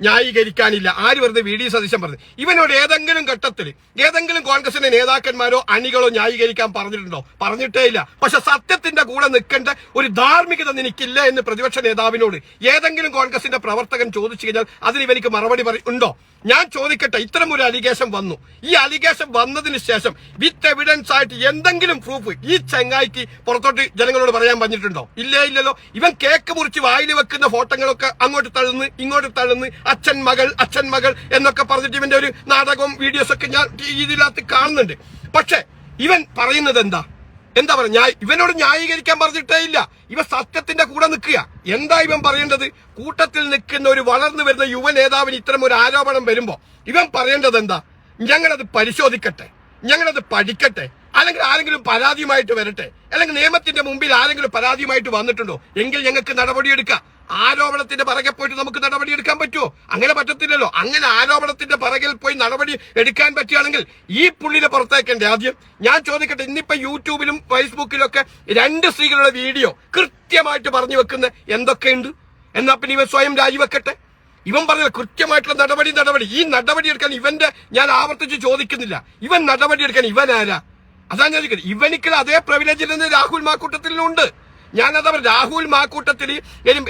ന്യായീകരിക്കാനില്ല. ആര് വെറുതെ VD സതീശൻ പറഞ്ഞു. ഇവനോട് ഏതെങ്കിലും ഘട്ടത്തിൽ ഏതെങ്കിലും കോൺഗ്രസിന്റെ നേതാക്കന്മാരോ അണികളോ ന്യായീകരിക്കാൻ പറഞ്ഞിട്ടുണ്ടോ? പറഞ്ഞിട്ടേ ഇല്ല. പക്ഷെ സത്യത്തിന്റെ കൂടെ നിൽക്കേണ്ട ഒരു ധാർമ്മികത നിനക്കില്ല എന്ന് പ്രതിപക്ഷ നേതാവിനോട് ഏതെങ്കിലും കോൺഗ്രസിന്റെ പ്രവർത്തകൻ ചോദിച്ചു കഴിഞ്ഞാൽ അതിന് ഇവനിക്ക് മറുപടി ഉണ്ടോ? ഞാൻ ചോദിക്കട്ടെ, ഇത്തരം ഒരു അലിഗേഷൻ വന്നു. ഈ അലിഗേഷൻ വന്നതിന് ശേഷം വിത്ത് എവിഡൻസ് ആയിട്ട് എന്തെങ്കിലും പ്രൂഫ് ഈ ചങ്ങായിക്ക് പുറത്തോട്ട് ജനങ്ങളോട് പറയാൻ പറഞ്ഞിട്ടുണ്ടോ? ഇല്ലല്ലോ. ഇവൻ കേക്ക് മുറിച്ച് വായിൽ വെക്കുന്ന ഫോട്ടോകളൊക്കെ അങ്ങോട്ട് തള്ളുന്നു ഇങ്ങോട്ട് തള്ളുന്നു, അച്ഛൻ മകൾ എന്നൊക്കെ പറഞ്ഞിട്ട് ഇവന്റെ ഒരു നാടകവും വീഡിയോസ് ഒക്കെ ഞാൻ ഇതിനകത്ത് കാണുന്നുണ്ട്. പക്ഷെ ഇവൻ പറയുന്നത് എന്താ പറയാ, ഇവനോട് ന്യായീകരിക്കാൻ പറഞ്ഞിട്ടേ ഇല്ല. ഇവ സത്യത്തിന്റെ കൂടെ നിൽക്കുക. എന്താ ഇവൻ പറയേണ്ടത്? കൂട്ടത്തിൽ നിൽക്കുന്ന ഒരു വളർന്നു വരുന്ന യുവ നേതാവിന് ഇത്തരം ഒരു ആരോപണം വരുമ്പോ ഇവൻ പറയേണ്ടത് എന്താ? ഞങ്ങളത് പരിശോധിക്കട്ടെ, ഞങ്ങളത് പഠിക്കട്ടെ, അല്ലെങ്കിൽ ആരെങ്കിലും പരാതിയുമായിട്ട് വരട്ടെ, അല്ലെങ്കിൽ നിയമത്തിന്റെ മുമ്പിൽ ആരെങ്കിലും പരാതിയുമായിട്ട് വന്നിട്ടുണ്ടോ എങ്കിൽ ഞങ്ങൾക്ക് നടപടിയെടുക്കാം. ആരോപണത്തിന്റെ പിറകെ പോയിട്ട് നമുക്ക് നടപടി എടുക്കാൻ പറ്റുമോ? അങ്ങനെ പറ്റത്തില്ലല്ലോ. അങ്ങനെ ആരോപണത്തിന്റെ പിറകിൽ പോയി നടപടി എടുക്കാൻ പറ്റുകയാണെങ്കിൽ ഈ പുള്ളിനെ പുറത്തേക്കണ്ടേ ആദ്യം? ഞാൻ ചോദിക്കട്ടെ, ഇന്നിപ്പോ യൂട്യൂബിലും ഫേസ്ബുക്കിലും ഒക്കെ 2 സ്ത്രീകളുടെ വീഡിയോ കൃത്യമായിട്ട് പറഞ്ഞു വെക്കുന്ന എന്തൊക്കെയുണ്ട്? എന്നാ പിന്നെ ഇവ സ്വയം രാജിവെക്കട്ടെ. ഇവൻ പറഞ്ഞ കൃത്യമായിട്ടുള്ള നടപടി ഈ നടപടി എടുക്കാൻ ഇവന്റെ ഞാൻ ആവർത്തിച്ച് ചോദിക്കുന്നില്ല. ഇവൻ നടപടി എടുക്കാൻ ഇവൻ ആരാ? അതാണ് ഞാൻ ചോദിക്കുന്നത്. ഇവനിക്കുള്ള അതേ പ്രിവിലേജിൽ നിന്ന് രാഹുൽ മാക്കൂട്ടത്തിലുണ്ട്. ഞാനതാ രാഹുൽ മാക്കൂട്ടത്തിൽ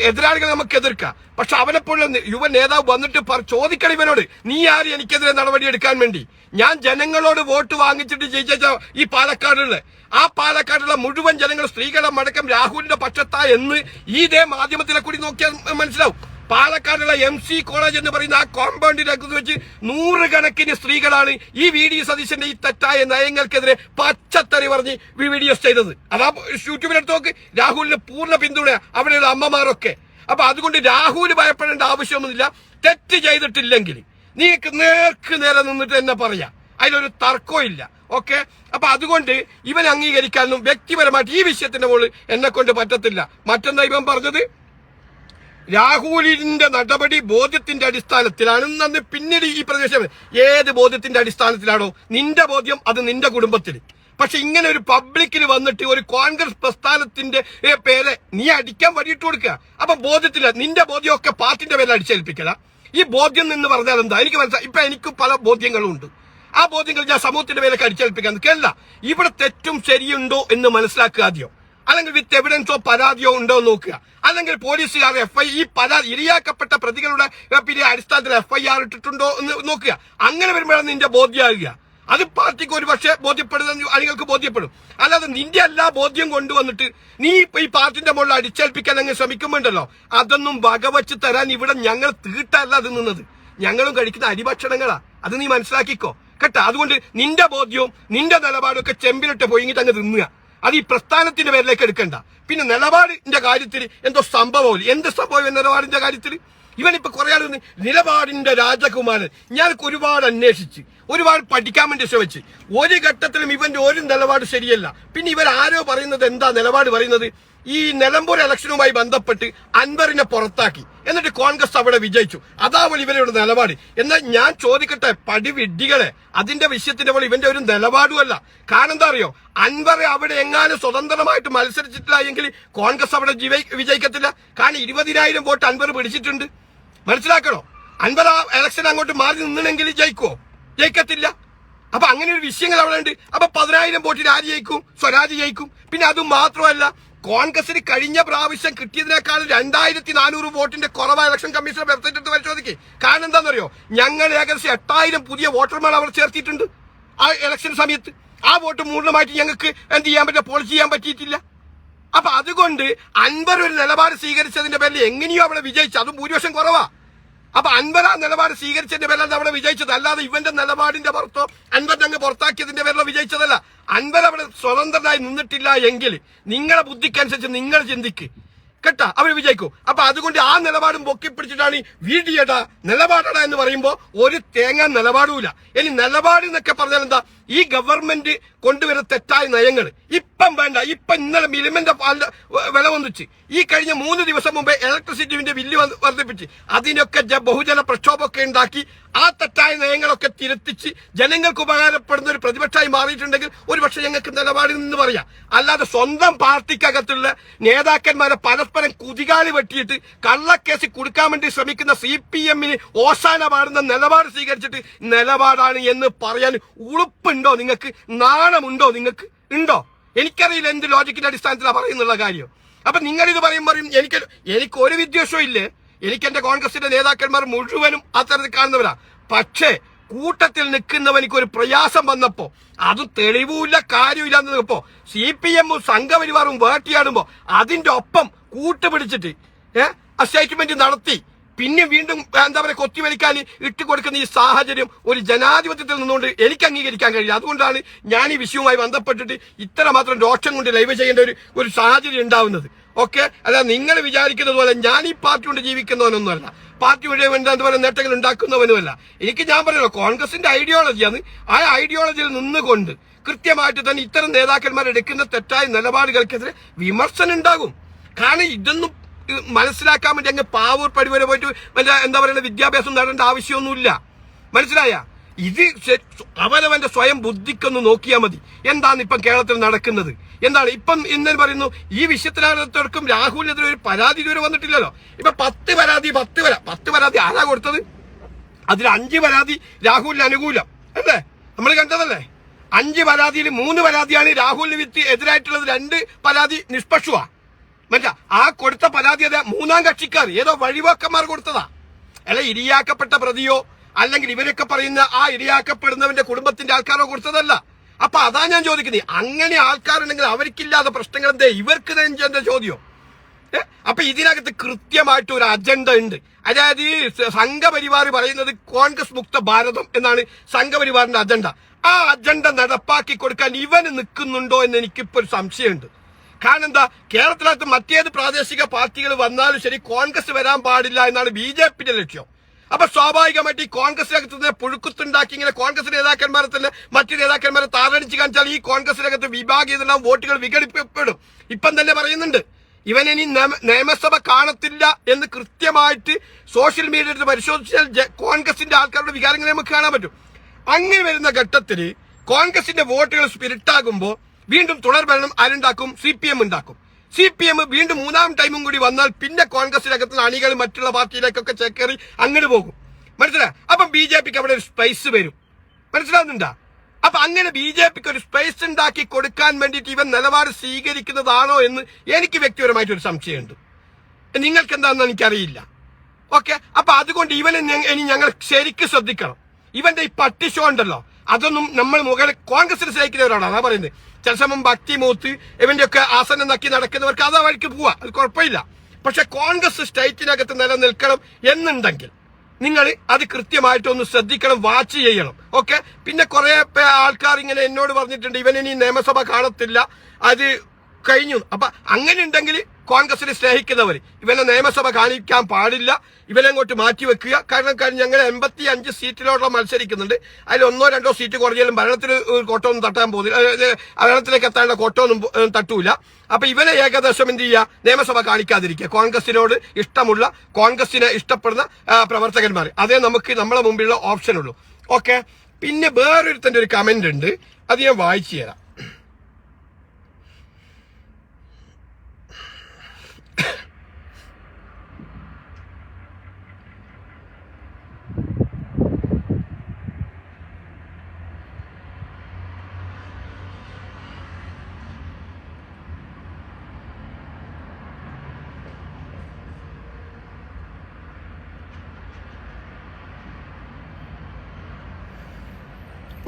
എതിരാളികൾ നമുക്ക് എതിർക്കാം. പക്ഷെ അവനെപ്പോഴുള്ള യുവ നേതാവ് വന്നിട്ട് ചോദിക്കണം ഇവനോട്, നീ ആര് എനിക്കെതിരെ നടപടി എടുക്കാൻ വേണ്ടി? ഞാൻ ജനങ്ങളോട് വോട്ട് വാങ്ങിച്ചിട്ട് ജയിച്ച ഈ പാലക്കാടുള്ള മുഴുവൻ ജനങ്ങൾ സ്ത്രീകളടക്കം രാഹുലിന്റെ പക്ഷത്താ എന്ന് ഇതേ മാധ്യമത്തിലെ കൂടി നോക്കിയാൽ മനസ്സിലാവും. പാലക്കാടുള്ള MC കോളേജ് എന്ന് പറയുന്ന ആ കോമ്പൗണ്ടിലേക്ക് വെച്ച് 100 കണക്കിന് സ്ത്രീകളാണ് ഈ VD സതീശന്റെ ഈ തെറ്റായ നയങ്ങൾക്കെതിരെ പച്ചത്തറി പറഞ്ഞ് വീഡിയോസ് ചെയ്തത്. അതാ യൂട്യൂബിലെടുത്ത് നോക്ക്. രാഹുലിന് പൂർണ്ണ പിന്തുണ അവിടെയുള്ള അമ്മമാരൊക്കെ. അപ്പൊ അതുകൊണ്ട് രാഹുൽ ഭയപ്പെടേണ്ട ആവശ്യമൊന്നുമില്ല. തെറ്റ് ചെയ്തിട്ടില്ലെങ്കിൽ നീക്ക് നേർക്ക് നേരെ നിന്നിട്ട് തന്നെ പറയാം, അതിലൊരു തർക്കവും ഇല്ല. ഓക്കെ, അപ്പൊ അതുകൊണ്ട് ഇവൻ അംഗീകരിക്കാനും വ്യക്തിപരമായിട്ട് ഈ വിഷയത്തിന്റെ മുകളിൽ എന്നെ കൊണ്ട് പറ്റത്തില്ല. മറ്റെന്താ ഇവൻ പറഞ്ഞത്? രാഹുലിന്റെ നടപടി ബോധ്യത്തിന്റെ അടിസ്ഥാനത്തിലാണ്. പിന്നീട് ഈ പ്രദേശം ഏത് ബോധ്യത്തിന്റെ അടിസ്ഥാനത്തിലാണോ? നിന്റെ ബോധ്യം അത് നിന്റെ കുടുംബത്തിൽ. പക്ഷെ ഇങ്ങനെ ഒരു പബ്ലിക്കിൽ വന്നിട്ട് ഒരു കോൺഗ്രസ് പ്രസ്ഥാനത്തിന്റെ പേരെ നീ അടിക്കാൻ വഴിയിട്ട് കൊടുക്കുക. അപ്പൊ ബോധ്യത്തില്ല, നിന്റെ ബോധ്യമൊക്കെ പാർട്ടിന്റെ പേരിൽ അടിച്ചേൽപ്പിക്കല. ഈ ബോധ്യം എന്ന് പറഞ്ഞാൽ എന്താ? എനിക്ക് മനസ്സിലായി. ഇപ്പൊ എനിക്ക് പല ബോധ്യങ്ങളും ഉണ്ട്. ആ ബോധ്യങ്ങൾ ഞാൻ സമൂഹത്തിന്റെ പേരൊക്കെ അടിച്ചേൽപ്പിക്കാൻ നിൽക്കല്ല. ഇവിടെ തെറ്റും ശരിയുണ്ടോ എന്ന് മനസ്സിലാക്കുക ആദ്യം. അല്ലെങ്കിൽ വിത്ത് എവിഡൻസോ പരാതിയോ ഉണ്ടോ എന്ന് നോക്കുക. അല്ലെങ്കിൽ പോലീസുകാർ ഈ പരാതി ഇരയാക്കപ്പെട്ട പ്രതികളുടെ അടിസ്ഥാനത്തിൽ FIR ഇട്ടിട്ടുണ്ടോ എന്ന് നോക്കുക. അങ്ങനെ വരുമ്പോഴാണ് നിന്റെ ബോധ്യമാകുക. അത് പാർട്ടിക്ക് ഒരു പക്ഷേ ബോധ്യപ്പെടുന്ന അണികൾക്ക് ബോധ്യപ്പെടും. അല്ലാതെ നിന്റെ എല്ലാ ബോധ്യം കൊണ്ടുവന്നിട്ട് നീ ഈ പാർട്ടിന്റെ മുകളിൽ അടിച്ചേൽപ്പിക്കാൻ അങ്ങ് ശ്രമിക്കുമ്പോണ്ടല്ലോ, അതൊന്നും വകവച്ച് തരാൻ ഇവിടെ ഞങ്ങൾ തീട്ടല്ല അത് നിന്നത്. ഞങ്ങളും കഴിക്കുന്ന അരിഭക്ഷണങ്ങളാ. അത് നീ മനസ്സിലാക്കിക്കോ കേട്ടോ. അതുകൊണ്ട് നിന്റെ ബോധ്യവും നിന്റെ നിലപാടും ഒക്കെ ചെമ്പിലിട്ട് പോയിങ്ങിട്ട് അങ്ങ് തിന്നുക. അത് ഈ പ്രസ്ഥാനത്തിന്റെ പേരിലേക്ക് എടുക്കണ്ട. പിന്നെ നിലപാടിന്റെ കാര്യത്തിൽ എന്തോ സംഭവം. എന്ത് സംഭവം നിലപാടിന്റെ കാര്യത്തിൽ? ഇവനിപ്പോ കുറെ ആൾ നിലപാടിന്റെ രാജകുമാരൻ. ഞാൻ ഒരുപാട് അന്വേഷിച്ച് ഒരുപാട് പഠിക്കാൻ വേണ്ടി ശ്രമിച്ച് ഒരു ഘട്ടത്തിലും ഇവന്റെ ഒരു നിലപാട് ശരിയല്ല. പിന്നെ ഇവരാരോ പറയുന്നത് എന്താ നിലപാട് പറയുന്നത്? ഈ നിലമ്പൂർ ഇലക്ഷനുമായി ബന്ധപ്പെട്ട് അൻവറിനെ പുറത്താക്കി, എന്നിട്ട് കോൺഗ്രസ് അവിടെ വിജയിച്ചു. അതാവൾ ഇവരുടെ നിലപാട്. എന്നാൽ ഞാൻ ചോദിക്കട്ടെ, പടിവിഡ്ഢികളെ, അതിന്റെ വിഷയത്തിന്റെ പോലെ ഇവന്റെ ഒരു നിലപാടുമല്ല. കാരണം എന്താ അറിയോ? അൻവർ അവിടെ എങ്ങാനും സ്വതന്ത്രമായിട്ട് മത്സരിച്ചിട്ടില്ല എങ്കിൽ കോൺഗ്രസ് അവിടെ വിജയിക്കത്തില്ല. കാരണം 20,000 വോട്ട് അൻവർ പിടിച്ചിട്ടുണ്ട്. മനസ്സിലാക്കണോ? അൻവർ ആ ഇലക്ഷൻ അങ്ങോട്ട് മാറി നിന്നെങ്കിൽ ജയിക്കത്തില്ല. അപ്പൊ അങ്ങനെ ഒരു വിഷയങ്ങൾ അവിടെ ഉണ്ട്. അപ്പൊ 10,000 വോട്ടിന് ആര് ജയിക്കും? സ്വരാജ് ജയിക്കും. പിന്നെ അതും മാത്രമല്ല, കോൺഗ്രസിന് കഴിഞ്ഞ പ്രാവശ്യം കിട്ടിയതിനേക്കാൾ 2,400 വോട്ടിന്റെ കുറവായ ഇലക്ഷൻ കമ്മീഷണർ വെബ്സൈറ്റ് എടുത്ത് പരിശോധിക്കും. കാരണം എന്താണെന്നറിയോ? ഞങ്ങൾ ഏകദേശം 8,000 പുതിയ വോട്ടർമാർ അവർ ചേർത്തിട്ടുണ്ട് ആ ഇലക്ഷൻ സമയത്ത്. ആ വോട്ട് പൂർണ്ണമായിട്ട് ഞങ്ങൾക്ക് എന്ത് ചെയ്യാൻ പറ്റില്ല, പോളിഷ് ചെയ്യാൻ പറ്റിയിട്ടില്ല. അപ്പൊ അതുകൊണ്ട് അൻവർ ഒരു നിലപാട് സ്വീകരിച്ചതിന്റെ പേരിൽ എങ്ങനെയോ അവിടെ വിജയിച്ചു. അതും ഭൂരിപക്ഷം കുറവാ. അപ്പൊ അൻവർ ആ നിലപാട് സ്വീകരിച്ചതിന്റെ പേരിലാണ് അവിടെ വിജയിച്ചത്. അല്ലാതെ ഇവന്റെ നിലപാടിന്റെ പുറത്തോ അൻവർ അങ്ങ് പുറത്താക്കിയതിന്റെ പേരിലോ വിജയിച്ചതല്ല. അൻവർ അവിടെ സ്വതന്ത്രനായി നിന്നിട്ടില്ല എങ്കിൽ നിങ്ങളെ ബുദ്ധിക്കനുസരിച്ച് നിങ്ങൾ ചിന്തിക്ക് കേട്ടാ, അവർ വിജയിക്കും. അപ്പൊ അതുകൊണ്ട് ആ നിലപാടും പൊക്കിപ്പിടിച്ചിട്ടാണ് വീഡിയോടാ നിലപാടടാ എന്ന് പറയുമ്പോ ഒരു തേങ്ങ നിലപാടുമില്ല. ഇനി നിലപാട് എന്നൊക്കെ പറഞ്ഞാൽ എന്താ? ഈ ഗവൺമെന്റ് കൊണ്ടുവരുന്ന തെറ്റായ നയങ്ങൾ ഇപ്പം വേണ്ട. ഇന്നലെ മിലിമന്റെ പാലിന്റെ വില വന്നിച്ച് ഈ കഴിഞ്ഞ 3 ദിവസം മുമ്പേ ഇലക്ട്രിസിറ്റിന്റെ ബില്ല് വർദ്ധിപ്പിച്ച് അതിനൊക്കെ ബഹുജന പ്രക്ഷോഭമൊക്കെ ഉണ്ടാക്കി ആ തെറ്റായ നയങ്ങളൊക്കെ തിരുത്തിച്ച് ജനങ്ങൾക്ക് ഉപകാരപ്പെടുന്ന ഒരു പ്രതിപക്ഷമായി മാറിയിട്ടുണ്ടെങ്കിൽ ഒരുപക്ഷെ ഞങ്ങൾക്ക് നിലപാടിൽ നിന്ന് പറയാം. അല്ലാതെ സ്വന്തം പാർട്ടിക്കകത്തുള്ള നേതാക്കന്മാരെ പരസ്പരം കുതികാലി വെട്ടിയിട്ട് കള്ളക്കേസ് കൊടുക്കാൻ വേണ്ടി ശ്രമിക്കുന്ന CPM-ന് ഓശാന പാടുന്ന നിലപാട് സ്വീകരിച്ചിട്ട് നിലപാടാണ് എന്ന് പറയാൻ ഉളുപ്പുണ്ടോ നിങ്ങൾക്ക്? നാണമുണ്ടോ നിങ്ങൾക്ക്? ഉണ്ടോ? എനിക്കറിയില്ല എന്ത് ലോജിക്കിന്റെ അടിസ്ഥാനത്തിലാണ് പറയുന്നുള്ള കാര്യം. അപ്പൊ നിങ്ങളിത് പറയുമ്പോൾ എനിക്ക് ഒരു വിദ്വേഷവും ഇല്ലേ. എനിക്ക് എന്റെ കോൺഗ്രസിന്റെ നേതാക്കന്മാർ മുഴുവനും അത്തരത്തിൽ കാണുന്നവരാ. പക്ഷേ കൂട്ടത്തിൽ നിൽക്കുന്നവനിക്ക് ഒരു പ്രയാസം വന്നപ്പോ അതും തെളിവുമില്ല കാര്യമില്ല എന്നപ്പോ CPM-ഉം സംഘപരിവാറും വേട്ടിയാടുമ്പോ അതിന്റെ ഒപ്പം കൂട്ടുപിടിച്ചിട്ട് ആ സ്റ്റേറ്റ്മെന്റ് നടത്തി പിന്നെ വീണ്ടും എന്താ പറയുക കൊത്തിവലിക്കാൻ ഇട്ടുകൊടുക്കുന്ന ഈ സാഹചര്യം ഒരു ജനാധിപത്യത്തിൽ നിന്നുകൊണ്ട് എനിക്ക് അംഗീകരിക്കാൻ കഴിയില്ല. അതുകൊണ്ടാണ് ഞാൻ ഈ വിഷയവുമായി ബന്ധപ്പെട്ടിട്ട് ഇത്രമാത്രം രോക്ഷം കൊണ്ട് ലൈവ് ചെയ്യേണ്ട ഒരു സാഹചര്യം ഉണ്ടാവുന്നത്. ഓക്കെ, അല്ല നിങ്ങൾ വിചാരിക്കുന്നത് പോലെ ഞാൻ ഈ പാർട്ടി കൊണ്ട് ജീവിക്കുന്നവനൊന്നുമല്ല, പാർട്ടി വഴി എന്താ പറയുക നേട്ടങ്ങൾ ഉണ്ടാക്കുന്നവനുമല്ല. ഞാൻ പറയുന്നത് കോൺഗ്രസിന്റെ ഐഡിയോളജിയാണ്. ആ ഐഡിയോളജിയിൽ നിന്നുകൊണ്ട് കൃത്യമായിട്ട് തന്നെ ഇത്തരം നേതാക്കന്മാർ എടുക്കുന്ന തെറ്റായ നിലപാടുകൾക്കെതിരെ വിമർശനം ഉണ്ടാകും. കാരണം ഇതൊന്നും മനസ്സിലാക്കാൻ വേണ്ടി അങ്ങ് പാവൂർ പടി വരെ പോയിട്ട് എന്താ പറയുക വിദ്യാഭ്യാസം നേടേണ്ട ആവശ്യമൊന്നുമില്ല. മനസ്സിലായ? ഇത് അവനവന്റെ സ്വയം ബുദ്ധിക്കൊന്ന് നോക്കിയാൽ മതി. എന്താണ് ഇപ്പം കേരളത്തിൽ നടക്കുന്നത്? എന്താണ് ഇപ്പം ഇന്നലെ പറയുന്നു ഈ വിഷയത്തിനകത്തോടക്കും രാഹുലിനെതിരെ ഒരു പരാതി ഇതുവരെ വന്നിട്ടില്ലല്ലോ. ഇപ്പൊ 10 പരാതി ആരാ കൊടുത്തത്? അതിൽ 5 പരാതി രാഹുലിന് അനുകൂലം അല്ലേ? നമ്മൾ കണ്ടതല്ലേ? 5 പരാതിയിൽ 3 പരാതിയാണ് രാഹുലിന് എതിരായിട്ടുള്ളത്, 2 പരാതി നിഷ്പക്ഷമാ. മറ്റേ ആ കൊടുത്ത പരാതി അതെ 3-ാം കക്ഷിക്കാർ ഏതോ വഴിവാക്കന്മാർ കൊടുത്തതാ. അല്ല ഇരയാക്കപ്പെട്ട പ്രതിയോ അല്ലെങ്കിൽ ഇവരൊക്കെ പറയുന്ന ആ ഇരയാക്കപ്പെടുന്നവന്റെ കുടുംബത്തിന്റെ ആൾക്കാരോ കൊടുത്തതല്ല. അപ്പൊ അതാ ഞാൻ ചോദിക്കുന്നത്, അങ്ങനെ ആൾക്കാരുണ്ടെങ്കിൽ അവർക്കില്ലാത്ത പ്രശ്നങ്ങൾ എന്തേ ഇവർക്ക് എന്റെ ചോദ്യം. അപ്പൊ ഇതിനകത്ത് കൃത്യമായിട്ട് ഒരു അജണ്ട ഉണ്ട്. അതായത് സംഘപരിവാർ പറയുന്നത് കോൺഗ്രസ് മുക്ത ഭാരതം എന്നാണ് സംഘപരിവാറിന്റെ അജണ്ട. ആ അജണ്ട നടപ്പാക്കി കൊടുക്കാൻ ഇവന് നിൽക്കുന്നുണ്ടോ എന്ന് എനിക്കിപ്പോ ഒരു സംശയമുണ്ട്. കാരണം എന്താ, കേരളത്തിനകത്ത് മറ്റേത് പ്രാദേശിക പാർട്ടികൾ വന്നാലും ശരി കോൺഗ്രസ് വരാൻ പാടില്ല എന്നാണ് BJPയുടെ ലക്ഷ്യം. അപ്പൊ സ്വാഭാവികമായിട്ട് ഈ കോൺഗ്രസിനകത്ത് തന്നെ പുഴുക്കുത്തുണ്ടാക്കി ഇങ്ങനെ കോൺഗ്രസ് നേതാക്കന്മാരെ തന്നെ മറ്റു നേതാക്കന്മാരെ താറടിച്ച് കാണിച്ചാൽ ഈ കോൺഗ്രസിനകത്ത് വിഭാഗീയതെല്ലാം വോട്ടുകൾ വിഘടിപ്പിക്കപ്പെടും. ഇപ്പം തന്നെ പറയുന്നുണ്ട് ഇവൻ ഇനി നിയമസഭ കാണത്തില്ല എന്ന് കൃത്യമായിട്ട് സോഷ്യൽ മീഡിയയിൽ പരിശോധിച്ചാൽ കോൺഗ്രസിന്റെ ആൾക്കാരുടെ വികാരങ്ങളെ നമുക്ക് കാണാൻ പറ്റും. അങ്ങനെ വരുന്ന ഘട്ടത്തിൽ കോൺഗ്രസിന്റെ വോട്ടുകൾ സ്പിരിറ്റാകുമ്പോൾ വീണ്ടും തുടർഭരണം ആരുണ്ടാക്കും? CPM ഉണ്ടാക്കും. CPM വീണ്ടും 3-ാം ടൈമും കൂടി വന്നാൽ പിന്നെ കോൺഗ്രസിനകത്ത് അണികൾ മറ്റുള്ള പാർട്ടിയിലേക്കൊക്കെ ചേക്കേറി അങ്ങോട്ട് പോകും. മനസ്സിലായി? അപ്പൊ BJPക്ക് അവിടെ ഒരു സ്പേസ് വരും. മനസ്സിലാവുന്നുണ്ടാ? അപ്പൊ അങ്ങനെ BJPക്ക് ഒരു സ്പേസ് ഉണ്ടാക്കി കൊടുക്കാൻ വേണ്ടിയിട്ട് ഇവൻ നിലപാട് സ്വീകരിക്കുന്നതാണോ എന്ന് എനിക്ക് വ്യക്തിപരമായിട്ടൊരു സംശയമുണ്ട്. നിങ്ങൾക്ക് എന്താണെന്ന് എനിക്കറിയില്ല. ഓക്കെ, അപ്പൊ അതുകൊണ്ട് ഇവനെ ഇനി ഞങ്ങൾ ശരിക്കും ശ്രദ്ധിക്കണം. ഇവന്റെ ഈ പട്ടി ഷോ ഉണ്ടല്ലോ, അതൊന്നും നമ്മൾ മുകളിൽ കോൺഗ്രസിന് സ്നേഹിക്കുന്നവരാണ്. അതാ പറയുന്നത്. ചില സമയം ഭക്തി മൂത്ത് ഇവന്റെ ഒക്കെ ആസനം നക്കി നടക്കുന്നവർക്ക് അതാ വഴിക്ക് പോവാ, അത് കുഴപ്പമില്ല. പക്ഷെ കോൺഗ്രസ് സ്റ്റേറ്റിനകത്ത് നിലനിൽക്കണം എന്നുണ്ടെങ്കിൽ നിങ്ങൾ അത് കൃത്യമായിട്ടൊന്ന് ശ്രദ്ധിക്കണം, വാച്ച് ചെയ്യണം. ഓക്കെ, പിന്നെ കുറെ ആൾക്കാർ ഇങ്ങനെ എന്നോട് പറഞ്ഞിട്ടുണ്ട് ഇവനിനി നിയമസഭ കാണത്തില്ല, അത് കഴിഞ്ഞു. അപ്പൊ അങ്ങനെ ഉണ്ടെങ്കിൽ കോൺഗ്രസിനെ സ്നേഹിക്കുന്നവർ ഇവനെ നിയമസഭ കാണിക്കാൻ പാടില്ല, ഇവനെ അങ്ങോട്ട് മാറ്റിവെക്കുക. കാരണം ഞങ്ങൾ 85 സീറ്റിലോളം മത്സരിക്കുന്നുണ്ട്. അതിൽ 1-2 സീറ്റ് കുറഞ്ഞാലും ഭരണത്തിന് കോട്ടമൊന്നും തട്ടാൻ പോകുന്നില്ല, ഭരണത്തിലേക്ക് എത്താനുള്ള കോട്ടമൊന്നും തട്ടൂല. അപ്പൊ ഇവനെ ഏകദേശം എന്ത് ചെയ്യുക, നിയമസഭ കാണിക്കാതിരിക്കുക. കോൺഗ്രസിനോട് ഇഷ്ടമുള്ള, കോൺഗ്രസിനെ ഇഷ്ടപ്പെടുന്ന പ്രവർത്തകന്മാർ, അതേ നമുക്ക് നമ്മളെ മുമ്പിലുള്ള ഓപ്ഷൻ ഉള്ളൂ. ഓക്കെ, പിന്നെ വേറൊരുത്തന്റെ ഒരു കമന്റ് ഉണ്ട്, അത് ഞാൻ വായിച്ചു തരാം.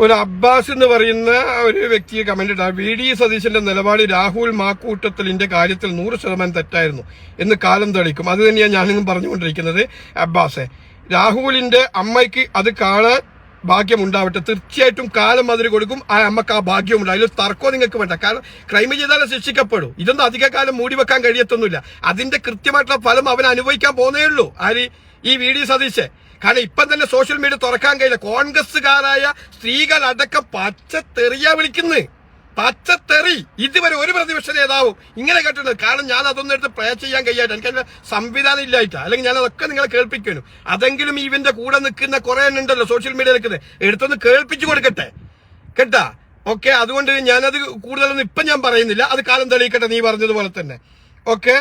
ഒരു അബ്ബാസ് എന്ന് പറയുന്ന ഒരു വ്യക്തിയെ കമന്റ് ഇട്ട VD സതീശന്റെ നിലപാട് രാഹുൽ മാക്കൂട്ടത്തലിന്റെ കാര്യത്തിൽ 100% തെറ്റായിരുന്നു എന്ന് കാലം തെളിയിക്കും. അത് തന്നെയാണ് ഞാനിന്നും പറഞ്ഞുകൊണ്ടിരിക്കുന്നത്. അബ്ബാസെ, രാഹുലിന്റെ അമ്മയ്ക്ക് അത് കാണാൻ ഭാഗ്യമുണ്ടാവട്ടെ. തീർച്ചയായിട്ടും കാലം അതിന് കൊടുക്കും, ആ അമ്മക്ക് ആ ഭാഗ്യമുണ്ട്, അതിൽ തർക്കവും നിങ്ങൾക്ക് വേണ്ട. കാരണം ക്രൈം ചെയ്താലേ ശിക്ഷിക്കപ്പെടൂ. ഇതൊന്നും അധിക കാലം മൂടി വെക്കാൻ കഴിയത്തൊന്നുമില്ല. അതിന്റെ കൃത്യമായിട്ടുള്ള ഫലം അവൻ അനുഭവിക്കാൻ പോകുന്നേ ഉള്ളൂ. ആര്? ഈ VD സതീശെ. കാരണം ഇപ്പം തന്നെ സോഷ്യൽ മീഡിയ തുറക്കാൻ കഴിയില്ല. കോൺഗ്രസ്സുകാരായ സ്ത്രീകൾ അടക്കം പച്ചത്തെറിയാ വിളിക്കുന്നത്, പച്ചത്തെറി. ഇതുവരെ ഒരു പ്രതിപക്ഷ നേതാവും ഇങ്ങനെ കേട്ടിട്ടുണ്ട്. കാരണം ഞാൻ അതൊന്നും എടുത്ത് പ്രേ ചെയ്യാൻ കഴിയായിട്ട്, എനിക്ക് സംവിധാനം ഇല്ലായിട്ടാ, അല്ലെങ്കിൽ ഞാൻ അതൊക്കെ നിങ്ങളെ കേൾപ്പിക്കുന്നു. അതെങ്കിലും ഇവന്റെ കൂടെ നിൽക്കുന്ന കുറെ ഉണ്ടല്ലോ സോഷ്യൽ മീഡിയ നിൽക്കുന്നത്, എടുത്തൊന്ന് കേൾപ്പിച്ചു കൊടുക്കട്ടെ കേട്ടാ. ഓക്കെ, അതുകൊണ്ട് ഞാനത് കൂടുതലൊന്നും ഇപ്പം ഞാൻ പറയുന്നില്ല, അത് കാലം തെളിയിക്കട്ടെ നീ പറഞ്ഞതുപോലെ തന്നെ. ഓക്കെ,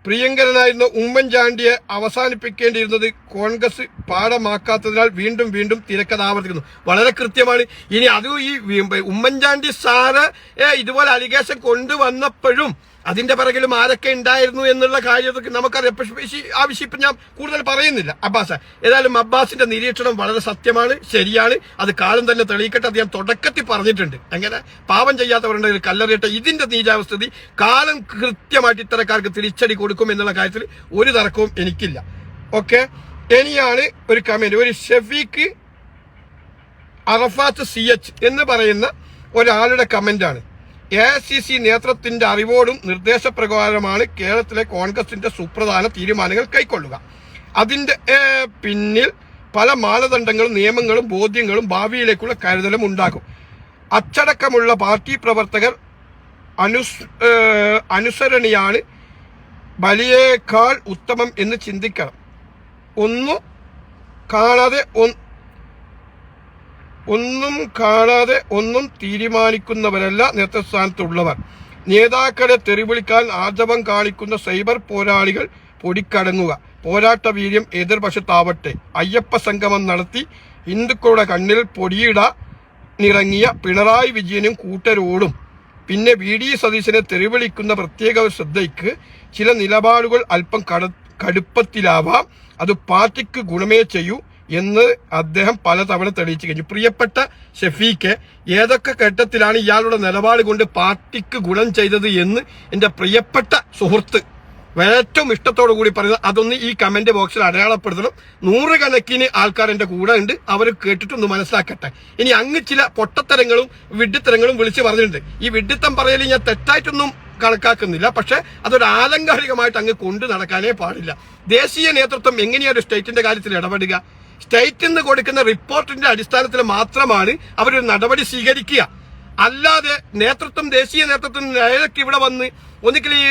പ്രിയങ്കരനായിരുന്ന ഉമ്മൻചാണ്ടിയെ അവസാനിപ്പിക്കേണ്ടിയിരുന്നത് കോൺഗ്രസ് പാഠമാക്കാത്തതിനാൽ വീണ്ടും വീണ്ടും തിരക്കഥ ആവർത്തിക്കുന്നു. വളരെ കൃത്യമാണ്. ഇനി അത് ഈ ഉമ്മൻചാണ്ടി സാറ് ഇതുപോലെ അലിഗേഷൻ കൊണ്ടുവന്നപ്പോഴും അതിന്റെ പിറകിലും ആരൊക്കെ ഉണ്ടായിരുന്നു എന്നുള്ള കാര്യത്തിൽ നമുക്കറിയാം. ആ വിഷയം ഞാൻ കൂടുതൽ പറയുന്നില്ല. അബ്ബാസ്, ഏതായാലും അബ്ബാസിന്റെ നിരീക്ഷണം വളരെ സത്യമാണ്, ശരിയാണ്. അത് കാലം തന്നെ തെളിയിക്കട്ടെ. അത് ഞാൻ തുടക്കത്തിൽ പറഞ്ഞിട്ടുണ്ട്. അങ്ങനെ പാപം ചെയ്യാത്തവരുണ്ടെങ്കിൽ കല്ലെറിയട്ടെ. ഇതിന്റെ നീചാവസ്ഥിതി കാലം കൃത്യമായിട്ട് ഇത്തരക്കാർക്ക് തിരിച്ചടി കൊടുക്കും എന്നുള്ള കാര്യത്തിൽ ഒരു തർക്കവും എനിക്കില്ല. ഓക്കെ, ഇനിയാണ് ഒരു കമന്റ്. ഒരു ഷഫീഖ് അറഫാത്ത് CH എന്ന് പറയുന്ന ഒരാളുടെ കമന്റാണ്. AICC നേതൃത്വത്തിന്റെ അറിവോടും നിർദ്ദേശപ്രകാരമാണ് കേരളത്തിലെ കോൺഗ്രസിന്റെ സുപ്രധാന തീരുമാനങ്ങൾ കൈക്കൊള്ളുക. അതിന്റെ പിന്നിൽ പല മാനദണ്ഡങ്ങളും നിയമങ്ങളും ബോധ്യങ്ങളും ഭാവിയിലേക്കുള്ള കരുതലും ഉണ്ടാകും. അച്ചടക്കമുള്ള പാർട്ടി പ്രവർത്തകർ അനുസരണീയാണ്, ബലിയേക്കാൾ ഉത്തമം എന്ന് ചിന്തിക്കണം. ഒന്നു കാണാതെ ഒന്നും കാണാതെ ഒന്നും തീരുമാനിക്കുന്നവരല്ല നേതൃസ്ഥാനത്തുള്ളവർ. നേതാക്കളെ തെറിവിളിക്കാൻ ആർജവം കാണിക്കുന്ന സൈബർ പോരാളികൾ പൊടിക്കടങ്ങുക. പോരാട്ട വീര്യം എതിർവശത്താവട്ടെ. അയ്യപ്പ സംഗമം നടത്തി ഹിന്ദുക്കളുടെ കണ്ണിൽ പൊടിയിടാനിറങ്ങിയ പിണറായി വിജയനും കൂട്ടരോടും പിന്നെ VD സതീശനെ തെറിവിളിക്കുന്ന പ്രത്യേക ശ്രദ്ധയ്ക്ക് ചില നിലപാടുകൾ അല്പം കടുപ്പത്തിലാവാം. അത് പാർട്ടിക്ക് ഗുണമേ ചെയ്യൂ എന്ന് അദ്ദേഹം പലതവണ തെളിയിച്ചു കഴിഞ്ഞു. പ്രിയപ്പെട്ട ഷഫീഖ്, ഏതൊക്കെ ഘട്ടത്തിലാണ് ഇയാളുടെ നിലപാട് കൊണ്ട് പാർട്ടിക്ക് ഗുണം ചെയ്തത് എന്ന് എൻ്റെ പ്രിയപ്പെട്ട സുഹൃത്ത് ഏറ്റവും ഇഷ്ടത്തോടു കൂടി പറയുന്നത് അതൊന്ന് ഈ കമന്റ് ബോക്സിൽ അടയാളപ്പെടുത്തണം. 100 കണക്കിന് ആൾക്കാർ എൻ്റെ കൂടെ ഉണ്ട്, അവർ കേട്ടിട്ടൊന്ന് മനസ്സിലാക്കട്ടെ. ഇനി അങ്ങ് ചില പൊട്ടത്തരങ്ങളും വിഡ്ഢിത്തരങ്ങളും വിളിച്ച് പറഞ്ഞിട്ടുണ്ട്. ഈ വിഡ്ഢിത്തം പറയൽ ഞാൻ തെറ്റായിട്ടൊന്നും കണക്കാക്കുന്നില്ല, പക്ഷെ അതൊരു ആലങ്കാരികമായിട്ട് അങ്ങ് കൊണ്ടു നടക്കാനേ പാടില്ല. ദേശീയ നേതൃത്വം എങ്ങനെയാണ് ഒരു കാര്യത്തിൽ ഇടപെടുക? സ്റ്റേറ്റിൽ നിന്ന് കൊടുക്കുന്ന റിപ്പോർട്ടിന്റെ അടിസ്ഥാനത്തിൽ മാത്രമാണ് അവരൊരു നടപടി സ്വീകരിക്കുക. അല്ലാതെ ദേശീയ നേതൃത്വം നേരൊക്കെ ഇവിടെ വന്ന് ഒന്നുകിൽ ഈ